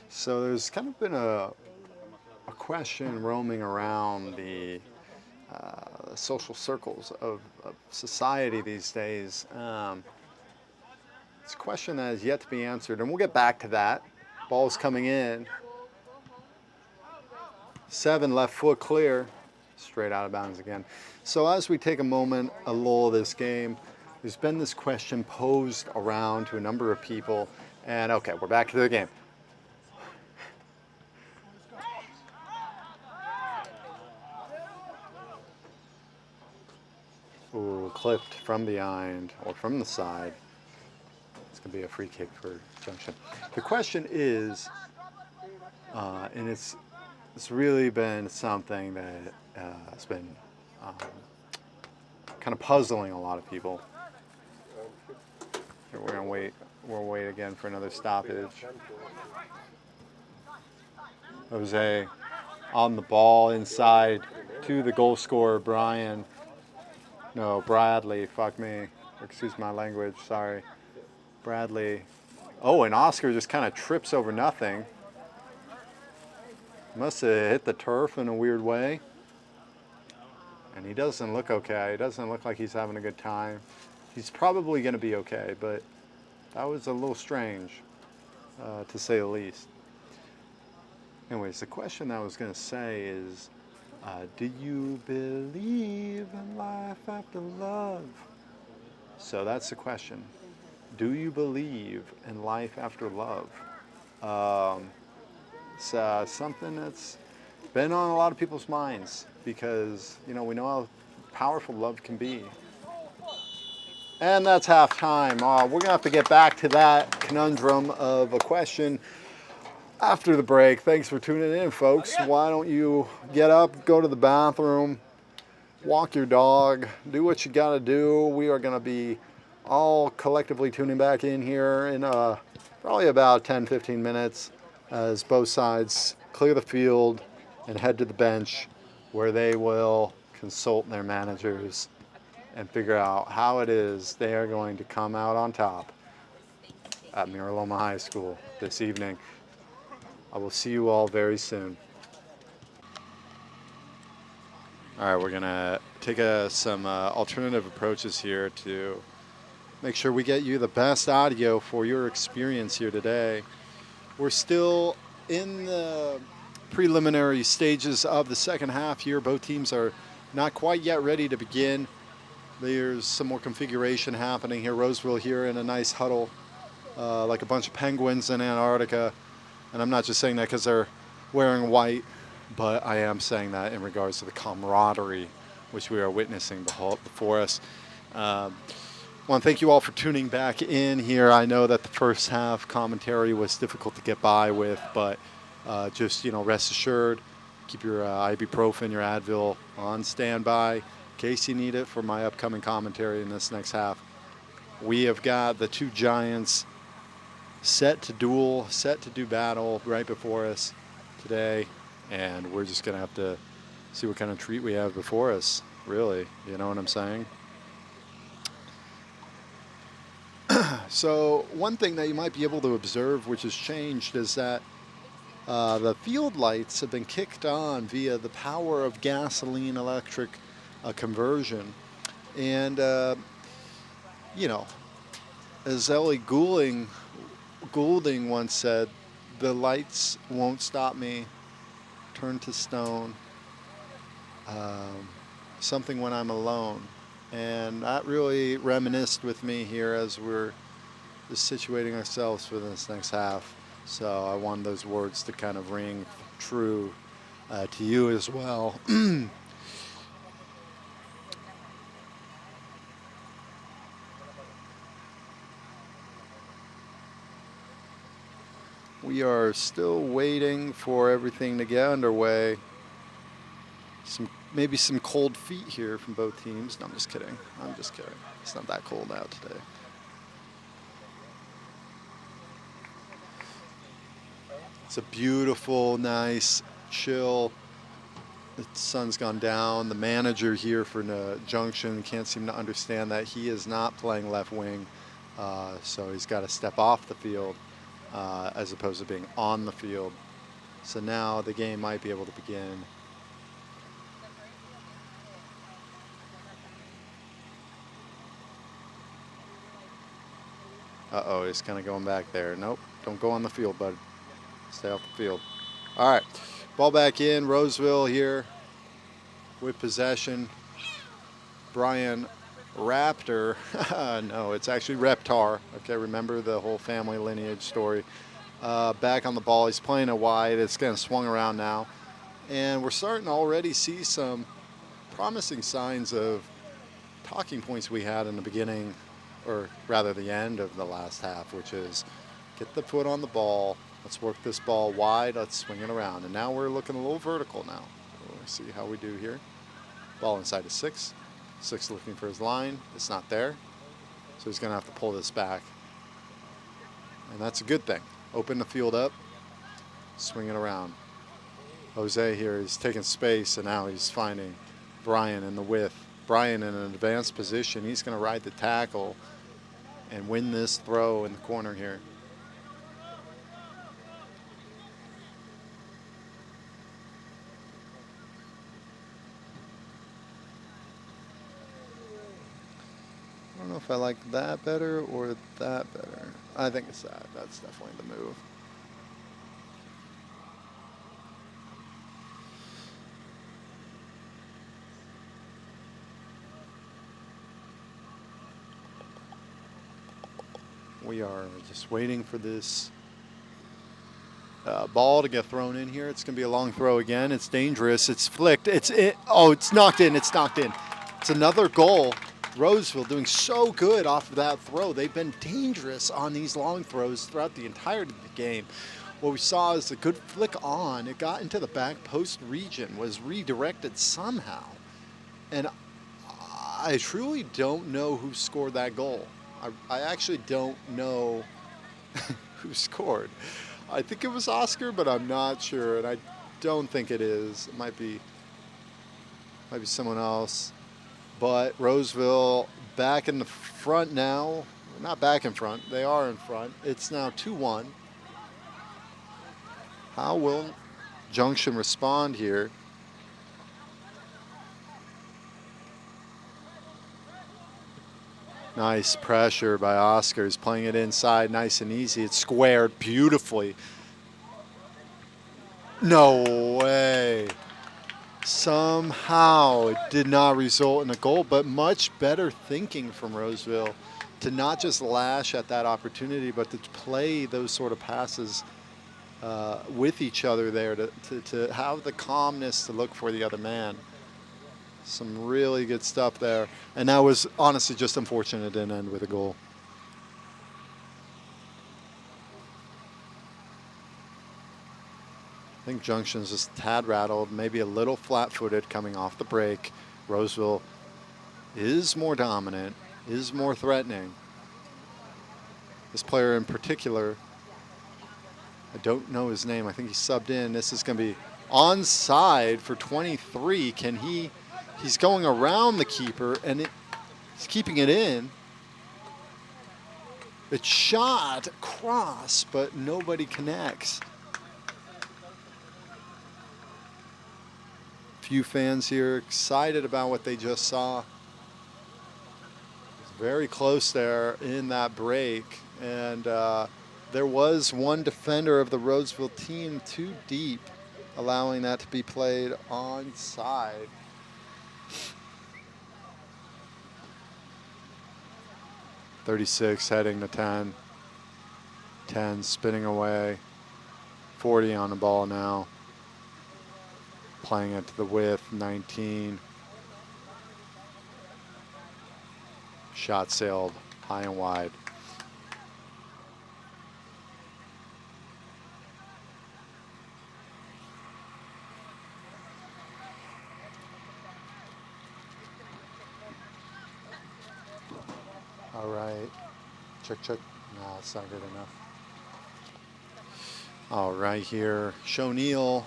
So there's kind of been a question roaming around the social circles of society these days. It's a question that has yet to be answered, and we'll get back to that. Ball's coming in. 7 left foot clear. Straight out of bounds again. So as we take a moment, a lull of this game, there's been this question posed around to a number of people, and okay, we're back to the game. Ooh, clipped from behind or from the side. It's going to be a free kick for Junction. The question is, and it's really been something that has been kind of puzzling a lot of people. Here we're going to wait. We'll wait again for another stoppage. Jose on the ball inside to the goal scorer, Brian. No, Bradley, fuck me. Excuse my language, sorry. Bradley. Oh, and Oscar just kind of trips over nothing. Must have hit the turf in a weird way. And he doesn't look okay. He doesn't look like he's having a good time. He's probably going to be okay, but that was a little strange, to say the least. Anyways, the question I was going to say is, do you believe in life after love? So that's the question. Do you believe in life after love? It's something that's been on a lot of people's minds because, you know, we know how powerful love can be. And that's halftime. We're going to have to get back to that conundrum of a question after the break. Thanks for tuning in, folks. Why don't you get up, go to the bathroom, walk your dog, do what you got to do. We are going to be all collectively tuning back in here in probably about 10-15 minutes as both sides clear the field and head to the bench where they will consult their managers and figure out how it is they are going to come out on top at Miraloma High School this evening. I will see you all very soon. All right, we're going to take some alternative approaches here to make sure we get you the best audio for your experience here today. We're still in the preliminary stages of the second half here. Both teams are not quite yet ready to begin. There's some more configuration happening here. Roseville here in a nice huddle, like a bunch of penguins in Antarctica. And I'm not just saying that because they're wearing white, but I am saying that in regards to the camaraderie which we are witnessing before us. Well, thank you all for tuning back in here. I know that the first half commentary was difficult to get by with, but just, rest assured, keep your ibuprofen, your Advil on standby in case you need it for my upcoming commentary in this next half. We have got the two giants set to duel, set to do battle right before us today, and we're just going to have to see what kind of treat we have before us, really. You know what I'm saying? So one thing that you might be able to observe which has changed is that the field lights have been kicked on via the power of gasoline electric conversion. And, as Ellie Goulding once said, the lights won't stop me, turn to stone, something when I'm alone. And that really reminisced with me here as we're just situating ourselves for this next half. So I wanted those words to kind of ring true to you as well. We are still waiting for everything to get underway. Maybe some cold feet here from both teams. No, I'm just kidding. It's not that cold out today. It's a beautiful, nice, chill. The sun's gone down. The manager here for Junction can't seem to understand that he is not playing left wing. So he's got to step off the field as opposed to being on the field. So now the game might be able to begin. Uh-oh, he's kind of going back there. Nope, don't go on the field, bud. Stay off the field. All right, ball back in. Roseville here with possession. Brian Raptor. No, it's actually Reptar. Okay, remember the whole family lineage story. Back on the ball. He's playing it wide. It's kind of swung around now. And we're starting to already see some promising signs of talking points we had in the beginning, or rather the end of the last half, which is get the foot on the ball. Let's work this ball wide. Let's swing it around. And now we're looking a little vertical now. We'll see how we do here. Ball inside of 6. 6 looking for his line. It's not there. So he's going to have to pull this back. And that's a good thing. Open the field up. Swing it around. Jose here is taking space, and now he's finding Brian in the width. Brian in an advanced position. He's going to ride the tackle and win this throw in the corner here. I don't know if I like that better or that better. I think it's that. That's definitely the move. We are just waiting for this ball to get thrown in here. It's going to be a long throw again. It's dangerous. It's flicked. Oh, it's knocked in. It's knocked in. It's another goal. Roseville doing so good off of that throw. They've been dangerous on these long throws throughout the entirety of the game. What we saw is a good flick on. It got into the back post region, was redirected somehow. And I truly don't know who scored that goal. I actually don't know who scored. I think it was Oscar, but I'm not sure, and I don't think it is. It might be someone else. But Roseville back in the front now. Not back in front. They are in front. It's now 2-1. How will Junction respond here? Nice pressure by Oscar. He's playing it inside nice and easy. It's squared beautifully. No way. Somehow it did not result in a goal, but much better thinking from Roseville to not just lash at that opportunity, but to play those sort of passes with each other there, to have the calmness to look for the other man. Some really good stuff there. And that was honestly just unfortunate it didn't end with a goal. I think Junction's just a tad rattled, maybe a little flat-footed coming off the break. Roseville is more dominant, is more threatening. This player in particular, I don't know his name. I think he subbed in. This is going to be onside for 23. Can he? He's going around the keeper, and he's keeping it in. It's shot across, but nobody connects. Few fans here excited about what they just saw. It's very close there in that break, and there was one defender of the Roseville team too deep, allowing that to be played onside. .36 heading to 10. 10 spinning away. 40 on the ball now. Playing it to the width, 19. Shot sailed high and wide. All right. Check, check. No, it's not good enough. All right here. O'Neal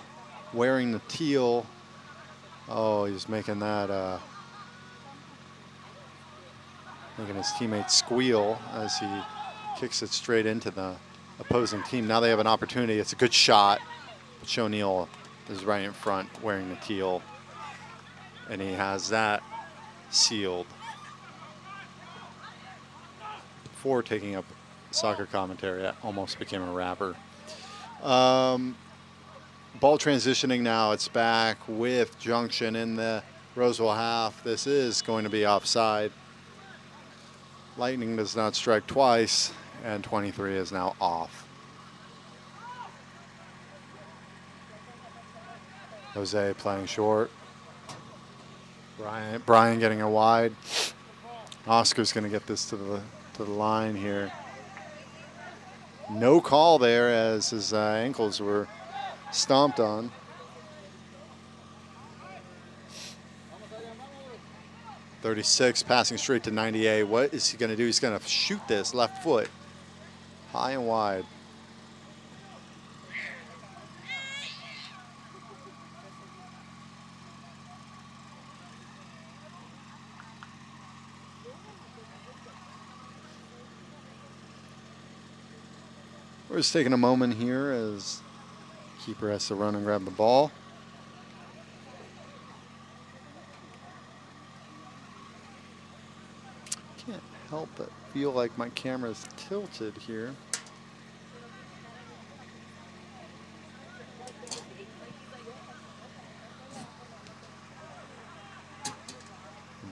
wearing the teal. Oh, he's making that, making his teammates squeal as he kicks it straight into the opposing team. Now they have an opportunity. It's a good shot. But O'Neal is right in front wearing the teal. And he has that sealed. Before taking up soccer commentary, that almost became a rapper. Ball transitioning now. It's back with Junction in the Roseville half. This is going to be offside. Lightning does not strike twice, and 23 is now off. Jose playing short. Brian getting a wide. Oscar's going to get this to the line here. No call there as his ankles were stomped on. .36 passing straight to 98. What is he going to do? He's going to shoot this left foot high and wide. We're just taking a moment here as keeper has to run and grab the ball. Can't help but feel like my camera's tilted here.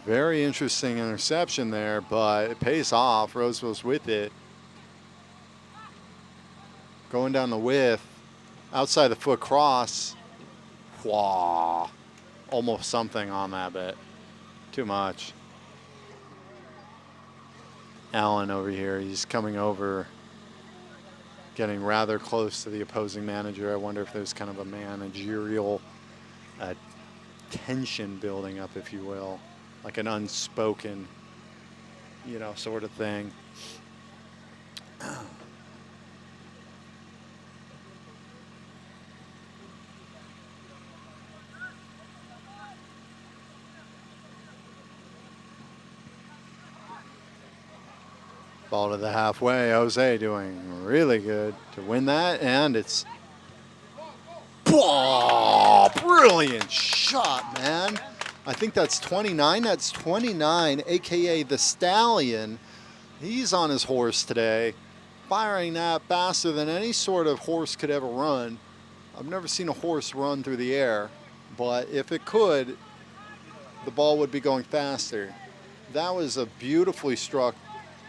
Very interesting interception there, but it pays off. Roseville's with it. Going down the width, outside the foot cross. Wah. Almost something on that bit. Too much. Allen over here, he's coming over, getting rather close to the opposing manager. I wonder if there's kind of a managerial tension building up, if you will, like an unspoken, sort of thing. Ball to the halfway. Jose doing really good to win that, and it's brilliant shot, man. I think that's 29. That's 29, aka the Stallion. He's on his horse today, firing that faster than any sort of horse could ever run. I've never seen a horse run through the air, but if it could, the ball would be going faster. That was a beautifully struck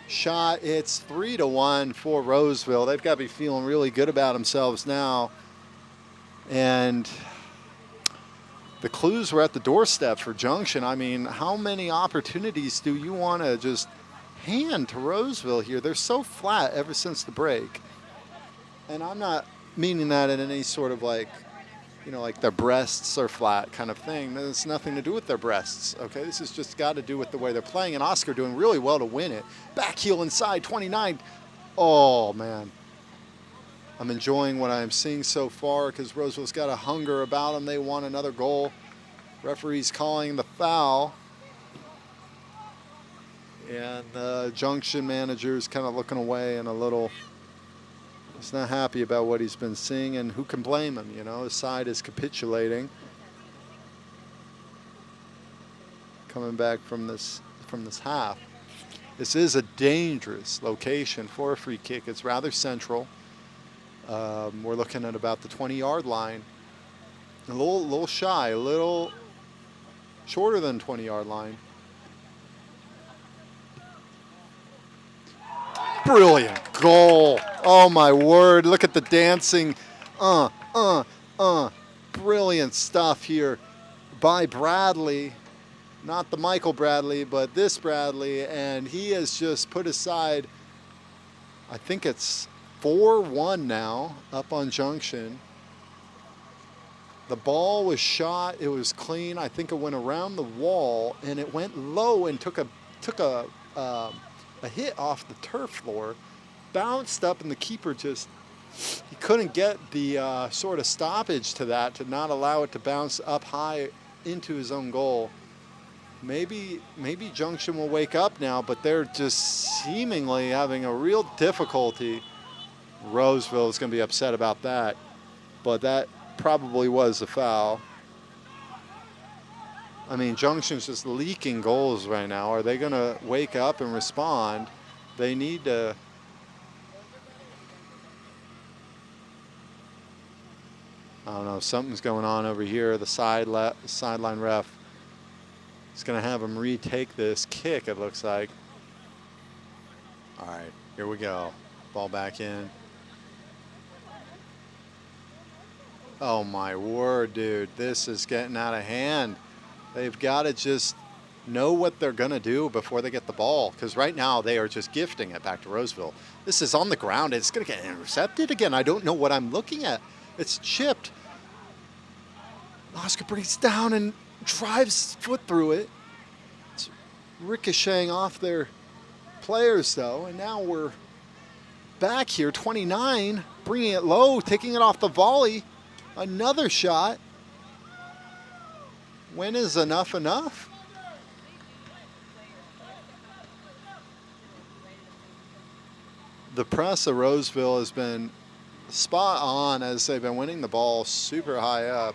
shot. It's 3-1 for Roseville. They've got to be feeling really good about themselves now. And the clues were at the doorstep for Junction. I mean, how many opportunities do you want to just hand to Roseville here? They're so flat ever since the break. And I'm not meaning that in any sort of like, you know, like their breasts are flat kind of thing. It's nothing to do with their breasts, okay? This has just got to do with the way they're playing. And Oscar doing really well to win it. Back heel inside, 29. Oh, man. I'm enjoying what I'm seeing so far because Roseville's got a hunger about them. They want another goal. Referee's calling the foul. And the Junction manager's kind of looking away and a little... He's not happy about what he's been seeing, and who can blame him? You know, his side is capitulating. Coming back from this half. This is a dangerous location for a free kick. It's rather central. We're looking at about the 20-yard line. A little shy, a little shorter than 20-yard line. Brilliant goal. Oh my word, look at the dancing. Brilliant stuff here by Bradley. Not the Michael Bradley, but this Bradley. And he has just put aside, I think it's 4-1 now up on Junction. The ball was shot, it was clean. I think it went around the wall and it went low and took a hit off the turf floor, bounced up, and the keeper just, he couldn't get the sort of stoppage to that to not allow it to bounce up high into his own goal. Maybe Junction will wake up now, but they're just seemingly having a real difficulty. Roseville is going to be upset about that, but that probably was a foul. I mean, Junction's just leaking goals right now. Are they going to wake up and respond? They need to. I don't know. Something's going on over here. The sideline ref is going to have him retake this kick, it looks like. All right, here we go. Ball back in. Oh, my word, dude. This is getting out of hand. They've got to just know what they're going to do before they get the ball, because right now they are just gifting it back to Roseville. This is on the ground. It's going to get intercepted again. I don't know what I'm looking at. It's chipped. Oscar brings down and drives foot through it. It's ricocheting off their players, though, and now we're back here. 29, bringing it low, taking it off the volley. Another shot. When is enough enough? The press of Roseville has been spot on as they've been winning the ball super high up.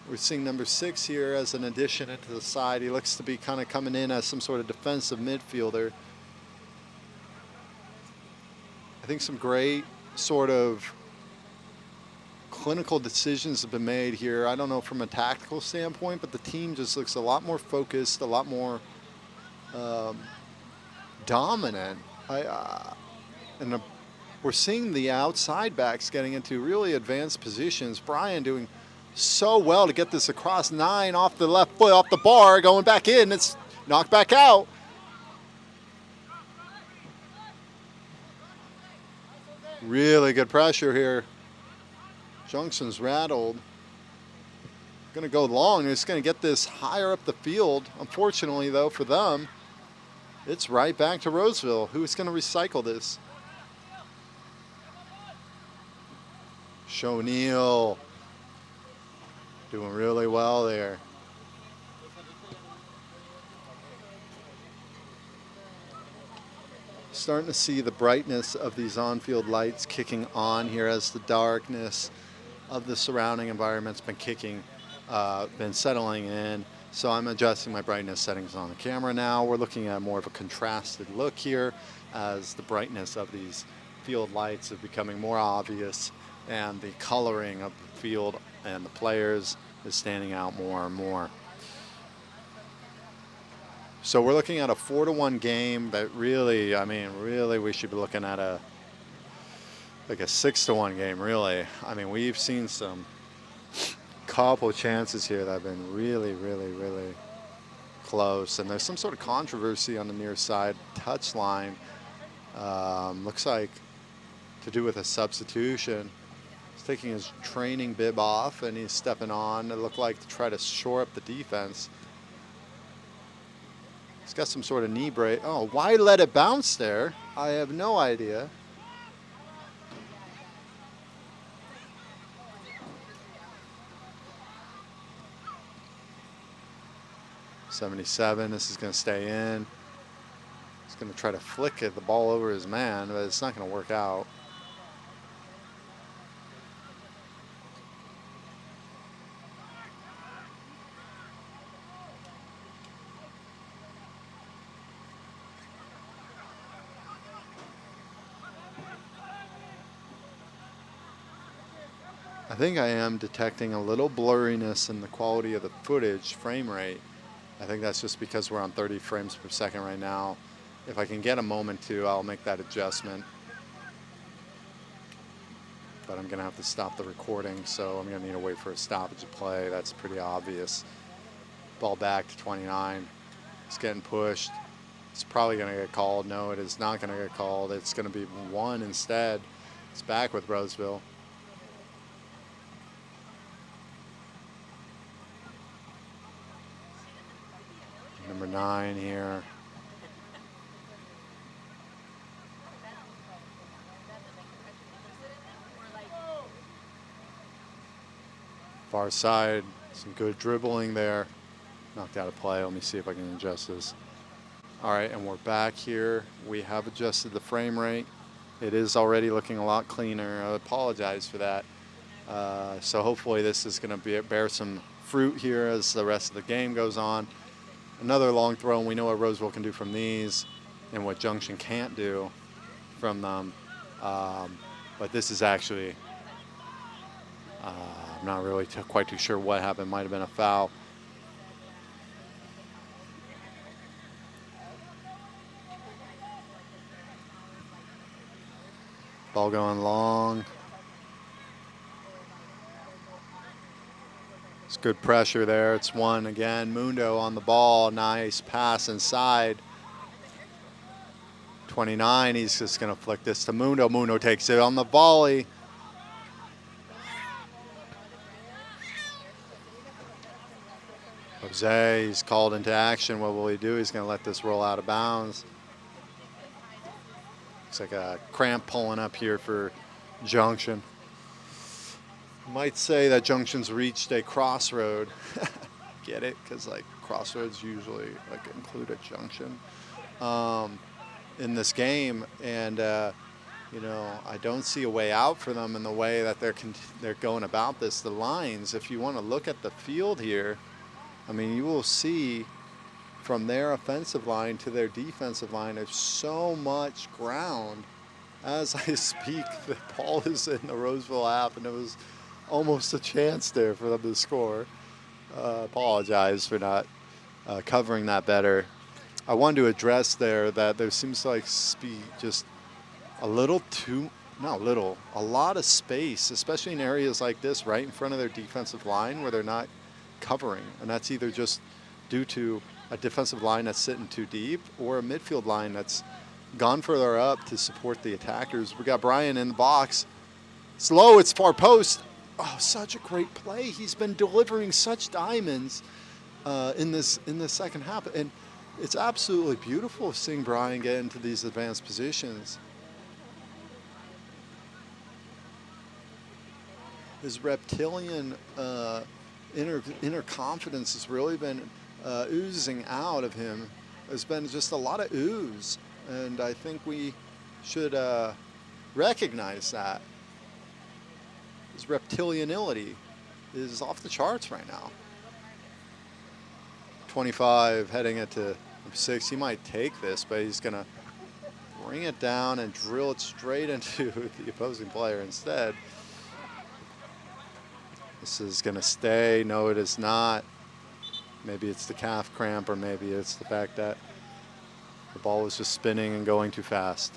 We're seeing number 6 here as an addition into the side. He looks to be kind of coming in as some sort of defensive midfielder. I think some great sort of clinical decisions have been made here. I don't know from a tactical standpoint, but the team just looks a lot more focused, a lot more dominant. We're seeing the outside backs getting into really advanced positions. Brian doing so well to get this across 9 off the left foot, off the bar, going back in. It's knocked back out. Really good pressure here. Junction's rattled. Going to go long. It's going to get this higher up the field. Unfortunately, though, for them, it's right back to Roseville. Who's going to recycle this? O'Neal doing really well there. Starting to see the brightness of these on-field lights kicking on here as the darkness of the surrounding environment's been settling in. So I'm adjusting my brightness settings on the camera now. We're looking at more of a contrasted look here as the brightness of these field lights is becoming more obvious and the coloring of the field and the players is standing out more and more. So we're looking at a 4-1 game, but really, I mean, really we should be looking at like a 6-1 game, really. I mean, we've seen some couple chances here that have been really, really, really close. And there's some sort of controversy on the near side touch line. Looks like to do with a substitution. He's taking his training bib off and he's stepping on. It looked like to try to shore up the defense. He's got some sort of knee brace. Oh, why let it bounce there? I have no idea. .77, this is going to stay in. He's going to try to flick it, the ball over his man, but it's not going to work out. I think I am detecting a little blurriness in the quality of the footage frame rate. I think that's just because we're on 30 frames per second right now. If I can get a moment to, I'll make that adjustment. But I'm gonna have to stop the recording, so I'm gonna need to wait for a stoppage of play. That's pretty obvious. Ball back to 29. It's getting pushed. It's probably gonna get called. No, it is not gonna get called. It's gonna be 1 instead. It's back with Roseville. Number 9 here. Far side, some good dribbling there. Knocked out of play. Let me see if I can adjust this. All right, and we're back here. We have adjusted the frame rate. It is already looking a lot cleaner. I apologize for that. So hopefully this is going to bear some fruit here as the rest of the game goes on. Another long throw, and we know what Roseville can do from these and what Junction can't do from them. But this is actually, I'm not really quite too sure what happened. Might have been a foul. Ball going long. It's good pressure there. It's 1 again. Mundo on the ball. Nice pass inside. 29. He's just going to flick this to Mundo. Mundo takes it on the volley. Jose, he's called into action. What will he do? He's going to let this roll out of bounds. Looks like a cramp pulling up here for Junction. Might say that Junction's reached a crossroad. Get it? Because like crossroads usually like include a junction in this game, and you know, I don't see a way out for them in the way that they're going about this. The lines, if you want to look at the field here, I mean, you will see from their offensive line to their defensive line, there's so much ground. As I speak, the ball is in the Roseville half, and it was almost a chance there for them to score. Apologize for not covering that better. I wanted to address there that there seems like just a little too, not little, a lot of space, especially in areas like this, right in front of their defensive line where they're not covering. And that's either just due to a defensive line that's sitting too deep or a midfield line that's gone further up to support the attackers. We got Brian in the box. It's low, it's far post. Oh, such a great play. He's been delivering such diamonds in this second half. And it's absolutely beautiful seeing Brian get into these advanced positions. His reptilian inner confidence has really been oozing out of him. There's been just a lot of ooze, and I think we should recognize that. His reptilianity is off the charts right now. 25 heading it to 6. He might take this, but he's going to bring it down and drill it straight into the opposing player instead. This is going to stay. No, it is not. Maybe it's the calf cramp, or maybe it's the fact that the ball was just spinning and going too fast.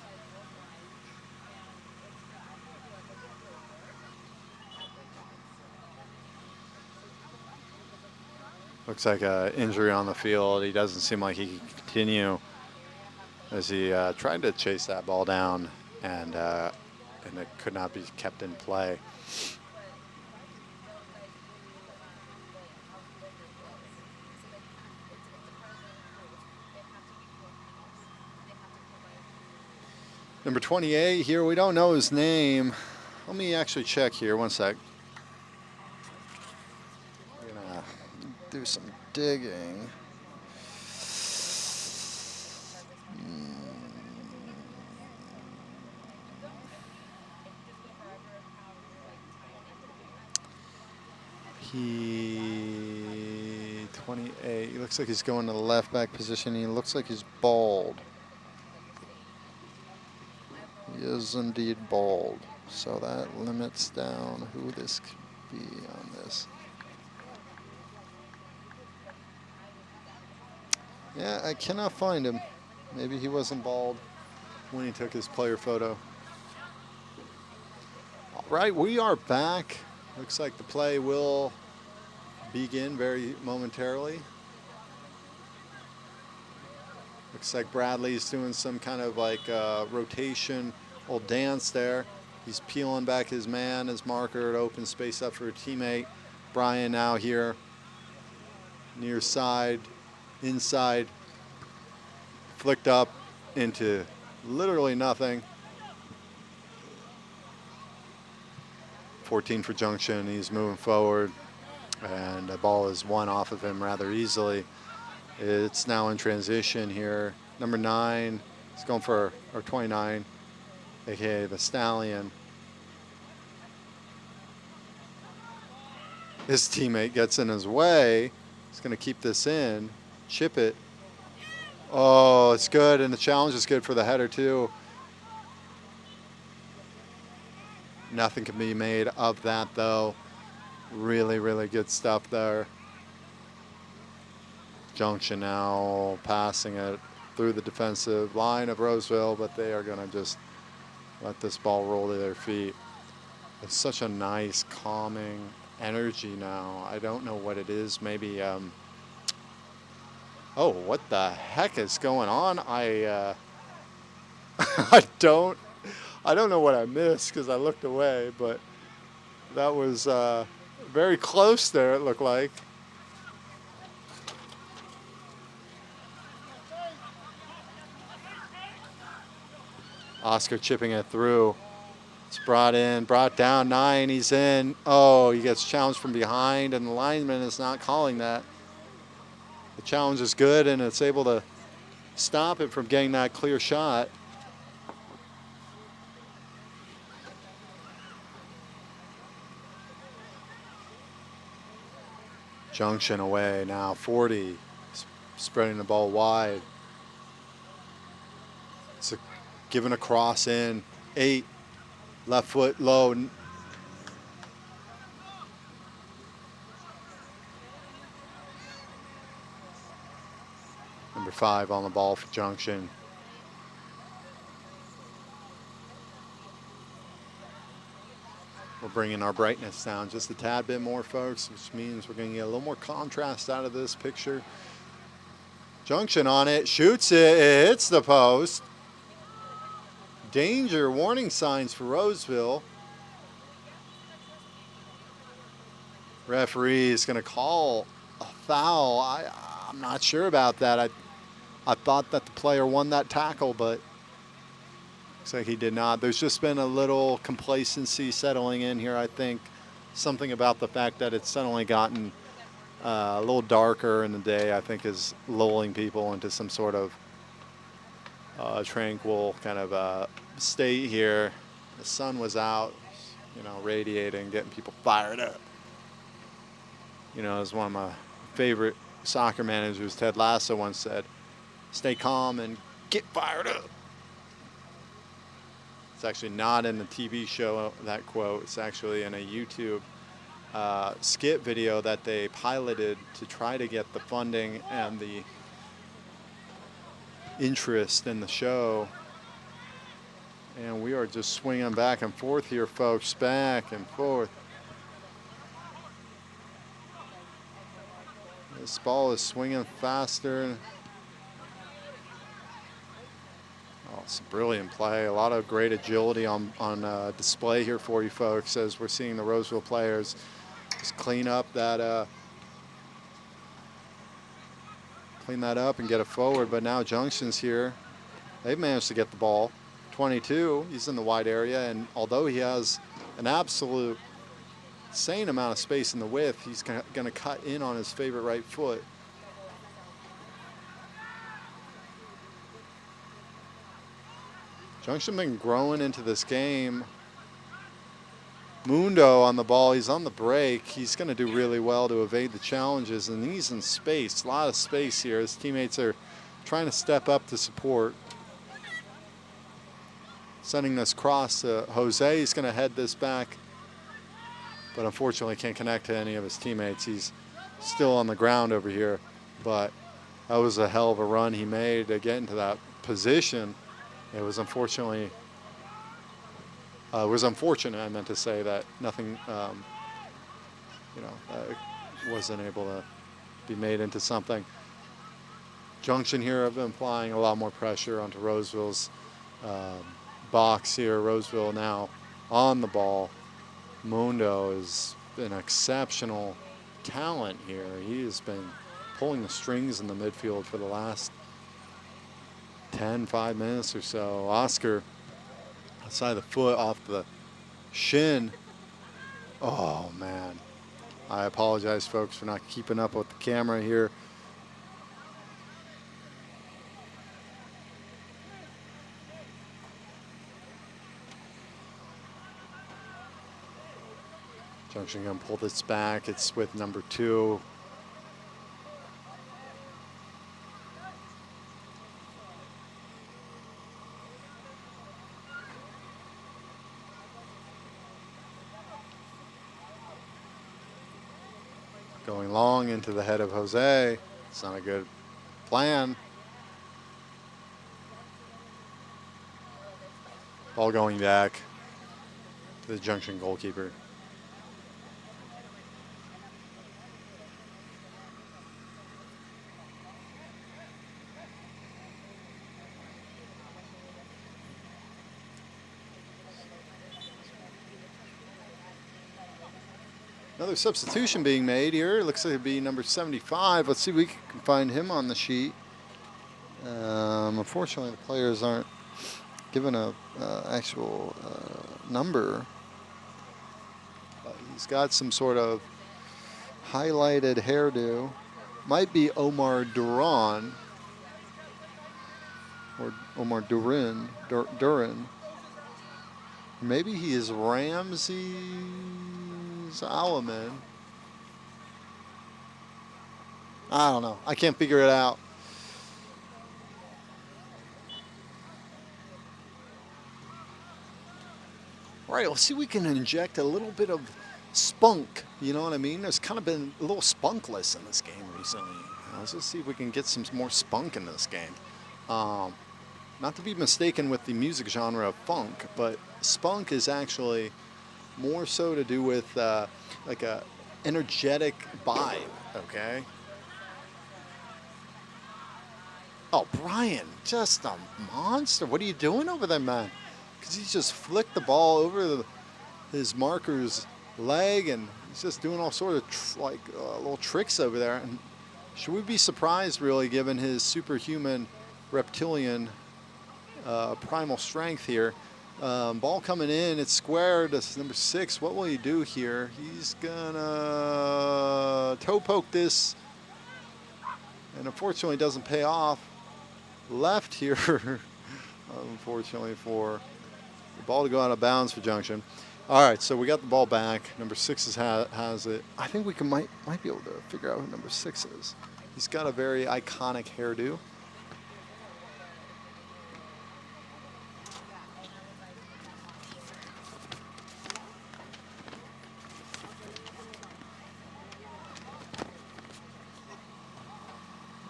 Looks like an injury on the field. He doesn't seem like he can continue as he tried to chase that ball down, and it could not be kept in play. Number 28 here, we don't know his name. Let me actually check here, one sec. We're gonna do some digging. He 28. He looks like he's going to the left back position. He looks like he's bald. He is indeed bald. So that limits down who this could be on this. Yeah, I cannot find him. Maybe he wasn't bald when he took his player photo. All right, we are back. Looks like the play will begin very momentarily. Looks like Bradley's doing some kind of like rotation, old dance there. He's peeling back his man, his marker, to open space up for a teammate. Brian now here, near side, inside, flicked up into literally nothing. 14 for Junction. He's moving forward, and the ball is won off of him rather easily. It's now in transition here. Number 9 is going for, or 29, aka the Stallion. His teammate gets in his way. He's going to keep this in, chip it. Oh, it's good, and the challenge is good for the header too. Nothing can be made of that though. Really, really good stuff there. Junction now passing it through the defensive line of Roseville, but they are going to just let this ball roll to their feet. It's such a nice, calming energy now. I don't know what it is. Maybe, oh, what the heck is going on? I don't know what I missed because I looked away, but that was very close there, it looked like. Oscar chipping it through. It's brought in, brought down, 9, he's in. Oh, he gets challenged from behind, and the lineman is not calling that. The challenge is good, and it's able to stop it from getting that clear shot. Junction away now, 40, spreading the ball wide. It's giving a cross in, 8, left foot low. Number 5 on the ball for Junction. We're bringing our brightness down just a tad bit more, folks, which means we're going to get a little more contrast out of this picture. Junction on it, shoots it, it hits the post. Danger, warning signs for Roseville. Referee is going to call a foul. I'm not sure about that. I thought that the player won that tackle, but looks like he did not. There's just been a little complacency settling in here, I think. Something about the fact that it's suddenly gotten a little darker in the day, I think, is lulling people into some sort of tranquil kind of state here. The sun was out, you know, radiating, getting people fired up. You know, as one of my favorite soccer managers, Ted Lasso, once said, stay calm and get fired up. It's actually not in the TV show, that quote. It's actually in a YouTube skit video that they piloted to try to get the funding and the interest in the show. And we are just swinging back and forth here, folks, back and forth. This ball is swinging faster. Oh, it's a brilliant play. A lot of great agility on display here for you folks as we're seeing the Roseville players just clean up that and get it forward. But now Junction's here. They've managed to get the ball. 22, he's in the wide area, and although he has an absolute insane amount of space in the width, he's going to cut in on his favorite right foot. Junction been growing into this game. Mundo on the ball, he's on the break. He's going to do really well to evade the challenges, and he's in space, a lot of space here. His teammates are trying to step up to support. Sending this cross to Jose. He's going to head this back, but unfortunately can't connect to any of his teammates. He's still on the ground over here, but that was a hell of a run he made to get into that position. It was unfortunately, unfortunate, I meant to say, that nothing, wasn't able to be made into something. Junction here have been applying a lot more pressure onto Roseville's box here. Roseville now on the ball. Mundo is an exceptional talent here. He has been pulling the strings in the midfield for the last 5 minutes or so. Oscar outside the foot off the shin. Oh man, I apologize folks for not keeping up with the camera here. Junction gonna pull this back. It's with number 2. Going long into the head of Jose. It's not a good plan. Ball going back to the Junction goalkeeper. Another substitution being made here. Looks like it'd be number 75. Let's see if we can find him on the sheet. Unfortunately, the players aren't given a actual number. He's got some sort of highlighted hairdo. Might be Omar Duran or Omar Durin. Maybe he is Ramsey Alaman. I don't know. I can't figure it out. All right, let's see if we can inject a little bit of spunk. You know what I mean? There's kind of been a little spunkless in this game recently. Let's just see if we can get some more spunk in this game. Not to be mistaken with the music genre of funk, but spunk is actually more so to do with like a energetic vibe, okay? Oh, Brian, just a monster. What are you doing over there, man? Because he just flicked the ball over his marker's leg, and he's just doing all sort of little tricks over there. And should we be surprised, really, given his superhuman reptilian primal strength here? Ball coming in, it's squared. This is number 6. What will he do here? He's gonna toe poke this, and unfortunately doesn't pay off. Left here, unfortunately, for the ball to go out of bounds for Junction. All right, so we got the ball back. Number 6 has it. I think we might be able to figure out who number 6 is. He's got a very iconic hairdo.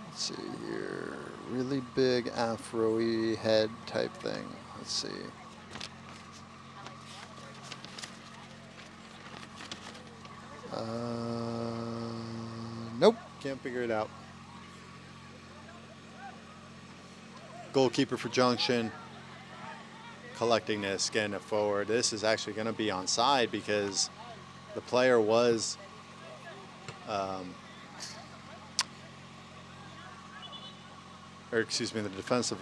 Let's see here, really big afro-y head type thing. Let's see. Nope, can't figure it out. Goalkeeper for Junction collecting this, getting it forward. This is actually going to be onside because the player was or excuse me, the defensive.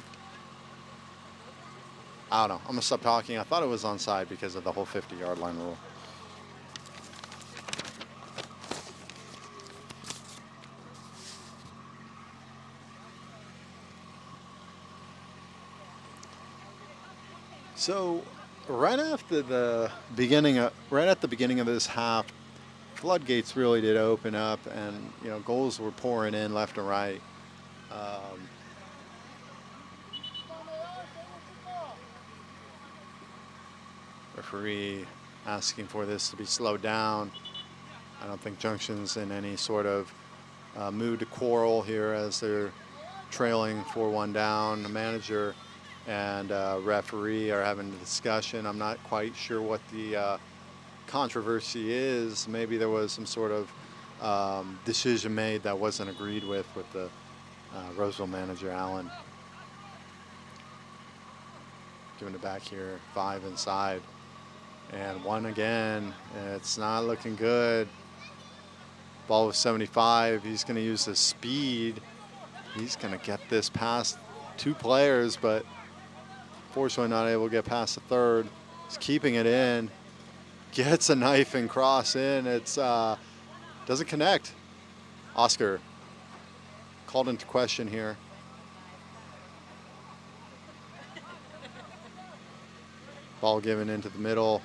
I don't know. I'm going to stop talking. I thought it was onside because of the whole 50-yard line rule. So, right at the beginning of this half, floodgates really did open up, and goals were pouring in left and right. Referee asking for this to be slowed down. I don't think Junction's in any sort of mood to quarrel here as they're trailing 4-1 down. The manager and referee are having a discussion. I'm not quite sure what the controversy is. Maybe there was some sort of decision made that wasn't agreed with the Roseville manager, Allen. Giving it back here, 5 inside. And 1 again. It's not looking good. Ball with 75. He's going to use his speed. He's going to get this past 2 players, but fortunately not able to get past the third. He's keeping it in. Gets a knife and cross in. It's doesn't connect. Oscar called into question here. Ball given into the middle.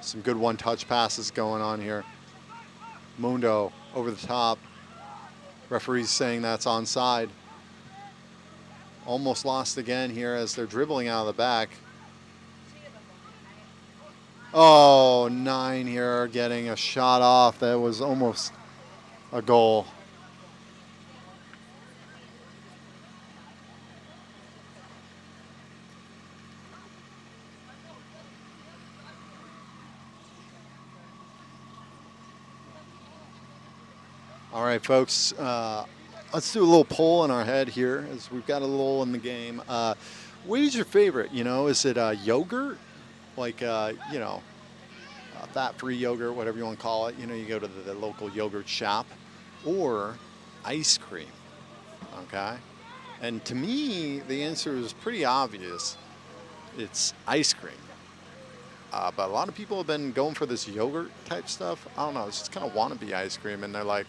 Some good one-touch passes going on here. Mundo over the top. Referee's saying that's onside. Almost lost again here as they're dribbling out of the back. Oh, 9 here getting a shot off. That was almost a goal. All right, folks, let's do a little poll in our head here as we've got a little in the game. What is your favorite? Is it yogurt? Like, fat-free yogurt, whatever you want to call it. You go to the local yogurt shop, or ice cream, okay? And to me, the answer is pretty obvious. It's ice cream. But a lot of people have been going for this yogurt type stuff. I don't know, it's just kind of wannabe ice cream, and they're like,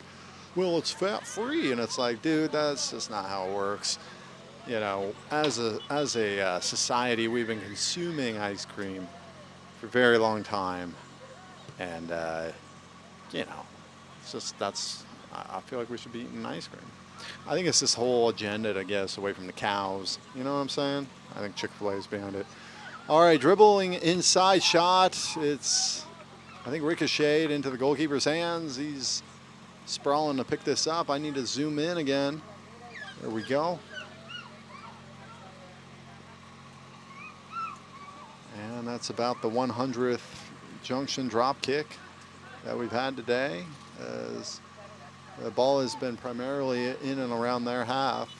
well, it's fat-free, and it's like, dude, that's just not how it works. As a society, we've been consuming ice cream for a very long time, and it's just I feel like we should be eating ice cream. I think it's this whole agenda to get us away from the cows. You know what I'm saying? I think Chick-fil-A is behind it. All right, dribbling inside shot. It's, I think, ricocheted into the goalkeeper's hands. He's sprawling to pick this up. I need to zoom in again. There we go. And that's about the 100th Junction drop kick that we've had today, as the ball has been primarily in and around their half.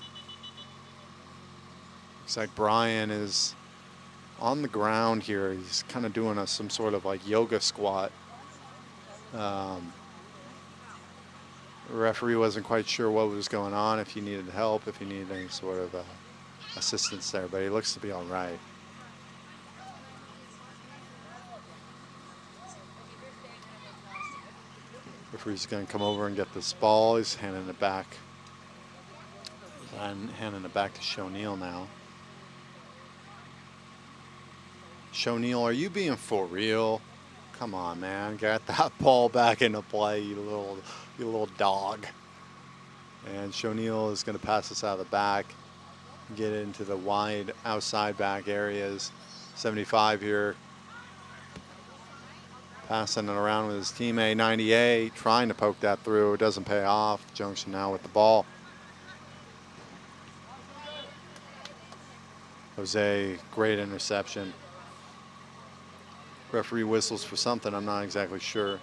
Looks like Brian is on the ground here. He's kind of doing some sort of like yoga squat. The referee wasn't quite sure what was going on, if he needed help, if he needed any sort of assistance there, but he looks to be all right. Referee's going to come over and get this ball. He's handing it back. And handing it back to Shoneel now. Shoneel, are you being for real? Come on, man. Get that ball back into play, you little dog. And Shoneel is going to pass this out of the back, get into the wide outside back areas. 75 here. Passing it around with his teammate, 98, trying to poke that through. It doesn't pay off. Junction now with the ball. Jose, great interception. Referee whistles for something, I'm not exactly sure.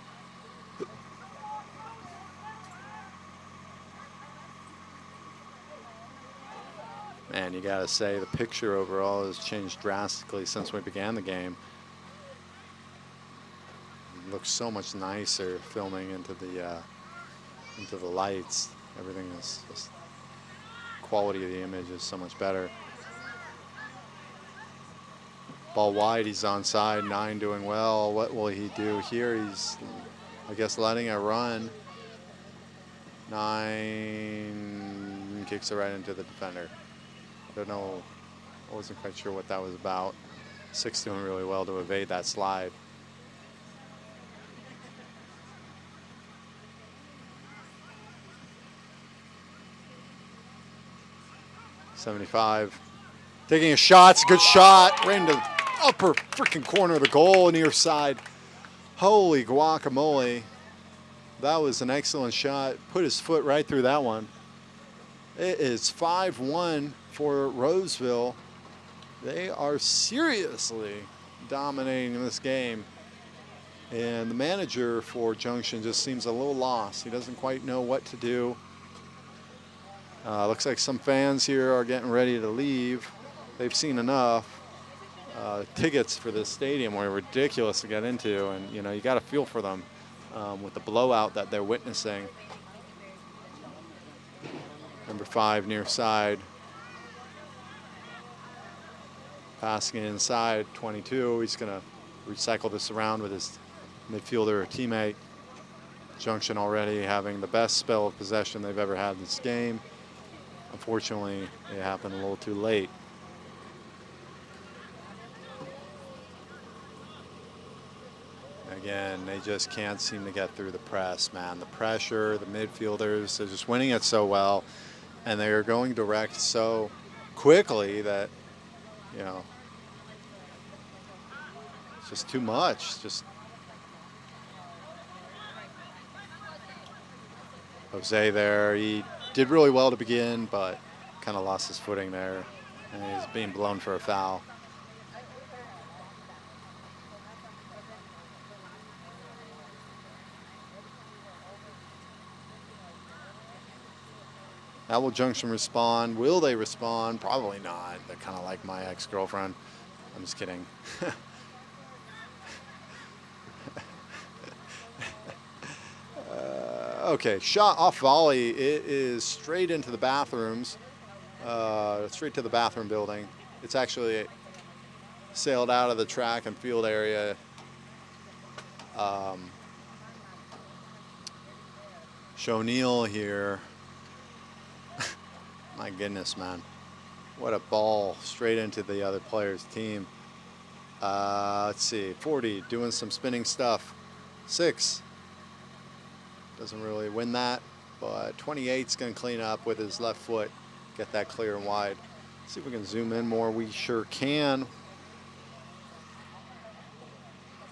Man, you gotta say the picture overall has changed drastically since we began the game. It looks so much nicer filming into the lights. Everything is just, quality of the image is so much better. Ball wide, he's onside. 9 doing well. What will he do here? He's, I guess, letting it run. 9 kicks it right into the defender. Don't know. I wasn't quite sure what that was about. 6 doing really well to evade that slide. .75. Taking a shot. It's a good shot. Right into the upper freaking corner of the goal, near side. Holy guacamole. That was an excellent shot. Put his foot right through that one. It is 5-1 for Roseville. They are seriously dominating this game. And the manager for Junction just seems a little lost. He doesn't quite know what to do. Looks like some fans here are getting ready to leave. They've seen enough. Tickets for this stadium were ridiculous to get into, and you know, you got to feel for them with the blowout that they're witnessing. Number 5 near side. Passing it inside, 22. He's going to recycle this around with his midfielder teammate. Junction already having the best spell of possession they've ever had in this game. Unfortunately, it happened a little too late. Again, they just can't seem to get through the press, man. The pressure, the midfielders, they're just winning it so well. And they're going direct so quickly that, you know, it's just too much. Just Jose there, he did really well to begin, but kind of lost his footing there. And he's being blown for a foul. How will Junction respond? Will they respond? Probably not. They're kind of like my ex-girlfriend. I'm just kidding. Okay, shot off volley. It is straight into the bathrooms, straight to the bathroom building. It's actually sailed out of the track and field area. O'Neal here. My goodness, man. What a ball straight into the other player's team. Let's see, 40 doing some spinning stuff. 6 doesn't really win that, but 28's going to clean up with his left foot, get that clear and wide. See if we can zoom in more. We sure can.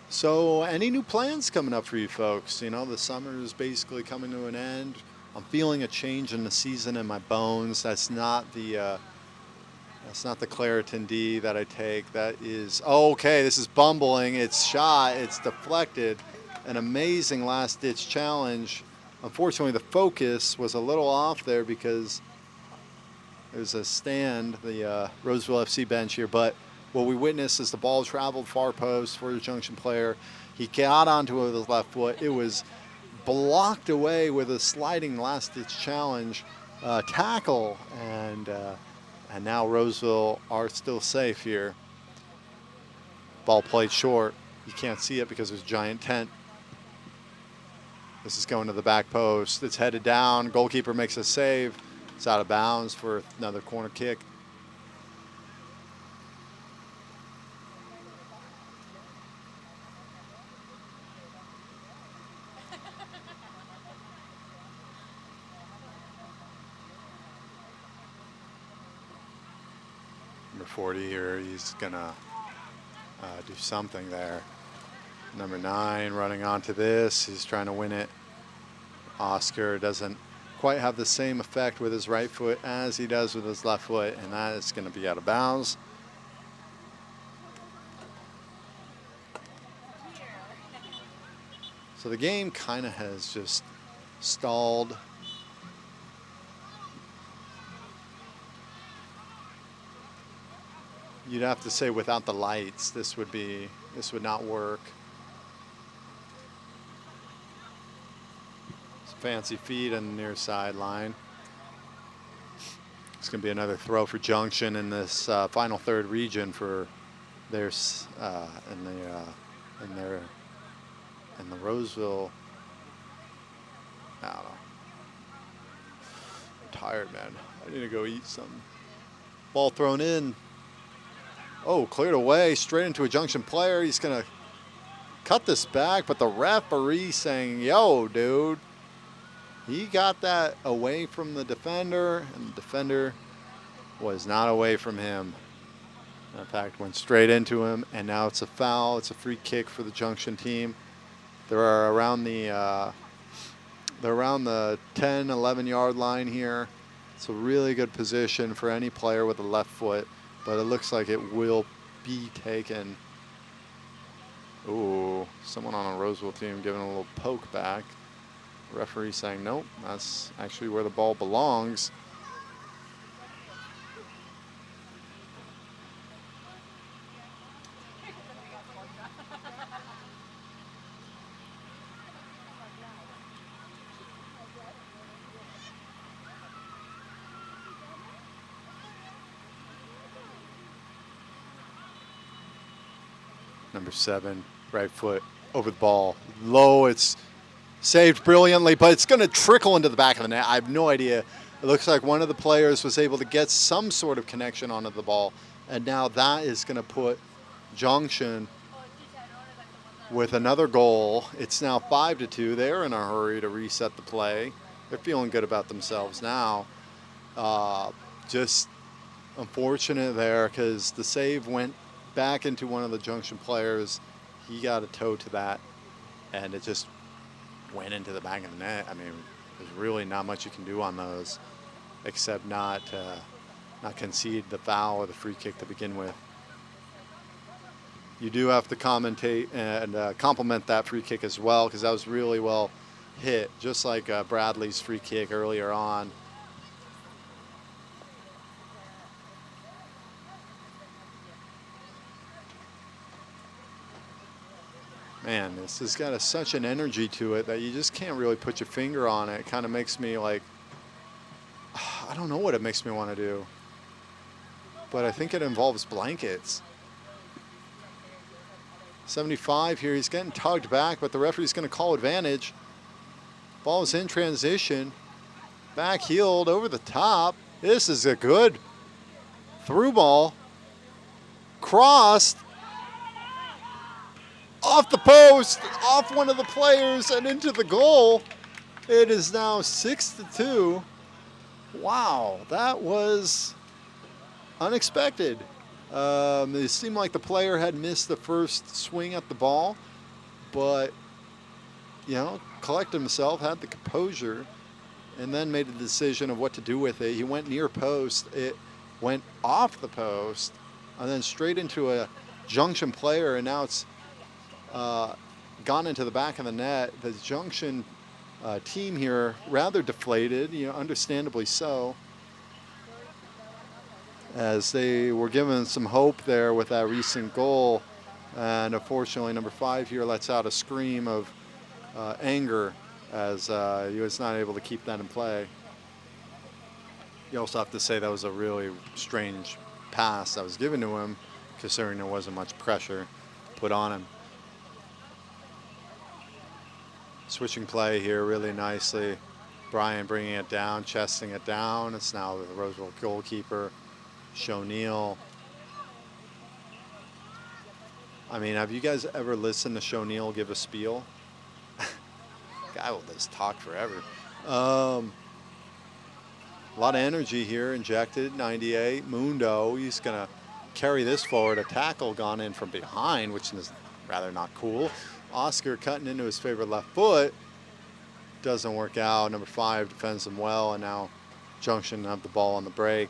So any new plans coming up for you folks? You know, the summer is basically coming to an end. I'm feeling a change in the season in my bones. That's not the Claritin D that I take. That is, oh, okay, this is bumbling. It's shot, it's deflected. An amazing last-ditch challenge. Unfortunately, the focus was a little off there because there's a stand, the Roseville FC bench here, but what we witnessed is the ball traveled far post for the Junction player. He got onto it with his left foot. It was blocked away with a sliding last-ditch challenge tackle, and now Roseville are still safe here. Ball played short. You can't see it because there's a giant tent. This is going to the back post. It's headed down. Goalkeeper makes a save. It's out of bounds for another corner kick. Number 40 here, he's gonna do something there. Number 9 running onto this, he's trying to win it. Oscar doesn't quite have the same effect with his right foot as he does with his left foot, and that is gonna be out of bounds. So the game kind of has just stalled. you'd have to say without the lights, this would not work. Some fancy feet on the near sideline. It's going to be another throw for Junction in this final third region for their in the Roseville. I don't know. I'm tired, man. I need to go eat something. Ball thrown in. Oh, cleared away, straight into a Junction player. He's going to cut this back, but the referee saying, yo, dude. He got that away from the defender, and the defender was not away from him. In fact, went straight into him, and now it's a foul. It's a free kick for the Junction team. They're around the 10, 11 yard line here. It's a really good position for any player with a left foot, but it looks like it will be taken. Ooh, someone on a Roseville team giving a little poke back. Referee saying, nope, that's actually where the ball belongs. Number 7, right foot over the ball. Low, it's saved brilliantly, but it's going to trickle into the back of the net. I have no idea. It looks like one of the players was able to get some sort of connection onto the ball, and now that is going to put Junction with another goal. It's now 5-2. They're in a hurry to reset the play. They're feeling good about themselves now. Just unfortunate there because the save went back into one of the Junction players. He got a toe to that, and it just went into the back of the net. I mean, there's really not much you can do on those except not concede the foul or the free kick to begin with. You do have to commentate and compliment that free kick as well, because that was really well hit, just like Bradley's free kick earlier on. Man, this has got such an energy to it that you just can't really put your finger on it. It kind of makes me like, I don't know what it makes me want to do. But I think it involves blankets. 75 here, he's getting tugged back, but the referee's going to call advantage. Ball is in transition. Back heeled over the top. This is a good through ball. Crossed. Off the post, off one of the players, and into the goal. It is now 6-2. Wow, that was unexpected. It seemed like the player had missed the first swing at the ball, but, you know, collected himself, had the composure, and then made a decision of what to do with it. He went near post. It went off the post, and then straight into a Junction player, and now it's gone into the back of the net. The Junction team here rather deflated, you know, understandably so, as they were given some hope there with that recent goal, and unfortunately number 5 here lets out a scream of anger as he was not able to keep that in play. You also have to say that was a really strange pass that was given to him, considering there wasn't much pressure put on him. Switching play here really nicely. Brian bringing it down, chesting it down. It's now the Roseville goalkeeper, Shoneel. I mean, have you guys ever listened to Shoneel give a spiel? Guy will just talk forever. A lot of energy here injected. 98, Mundo. He's going to carry this forward. A tackle gone in from behind, which is rather not cool. Oscar cutting into his favorite left foot. Doesn't work out. Number 5 defends him well, and now Junction have the ball on the break.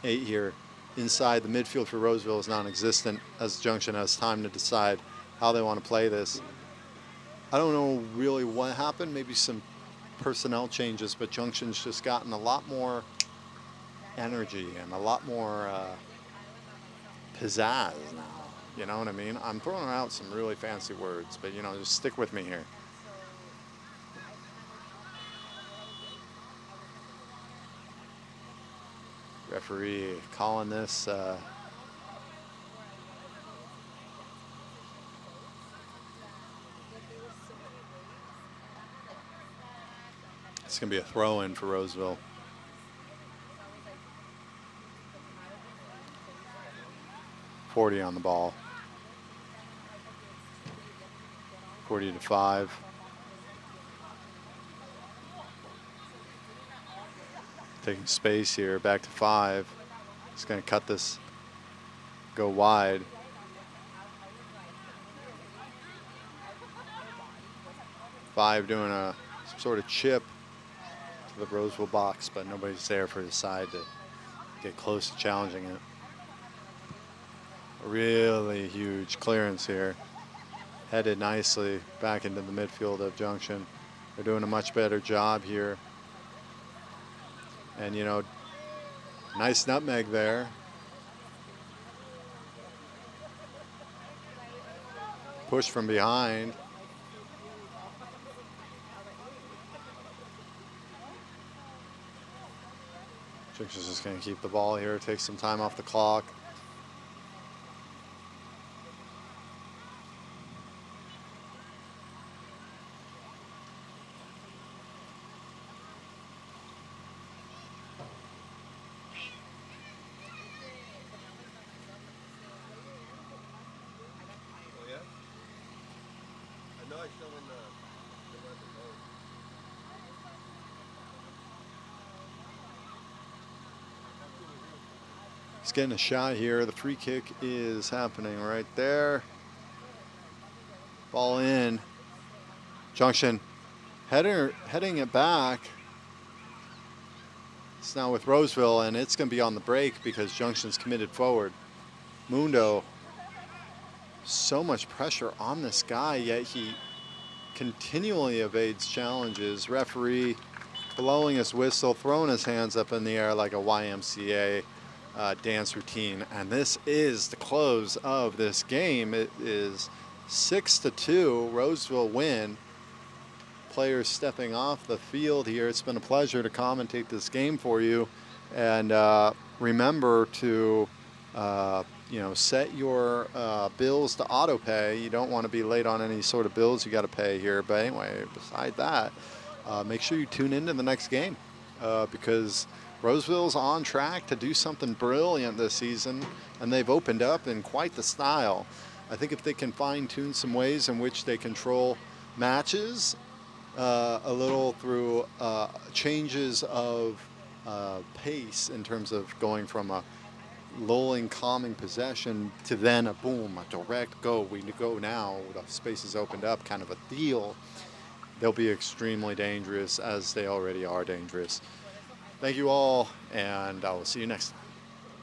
8 here. Inside the midfield for Roseville is non-existent, as Junction has time to decide how they want to play this. I don't know really what happened. Maybe some personnel changes, but Junction's just gotten a lot more energy and a lot more pizzazz now. You know what I mean? I'm throwing out some really fancy words, but you know, just stick with me here. Referee calling this it's going to be a throw-in for Roseville. .40 on the ball. 40-5. Taking space here, back to 5. He's going to cut this, go wide. Five doing some sort of chip to the Roseville box, but nobody's there for his side to get close to challenging it. A really huge clearance here. Headed nicely back into the midfield of Junction. They're doing a much better job here. And, you know, nice nutmeg there. Push from behind. Junction's just going to keep the ball here, take some time off the clock. He's getting a shot here. The free kick is happening right there. Ball in. Junction heading it back. It's now with Roseville, and it's going to be on the break because Junction's committed forward. Mundo. So much pressure on this guy, yet he continually evades challenges. Referee blowing his whistle, throwing his hands up in the air like a YMCA dance routine. And this is the close of this game. It is 6-2, Roseville win. Players stepping off the field here. It's been a pleasure to commentate this game for you. And remember to you know, set your bills to auto pay. You don't want to be late on any sort of bills you got to pay here. But anyway, beside that, make sure you tune into the next game because Roseville's on track to do something brilliant this season, and they've opened up in quite the style. I think if they can fine-tune some ways in which they control matches a little through changes of pace in terms of going from a lulling, calming possession to then a boom, a direct go. We go now, the space is opened up, kind of a deal. They'll be extremely dangerous, as they already are dangerous. Thank you all, and I will see you next time.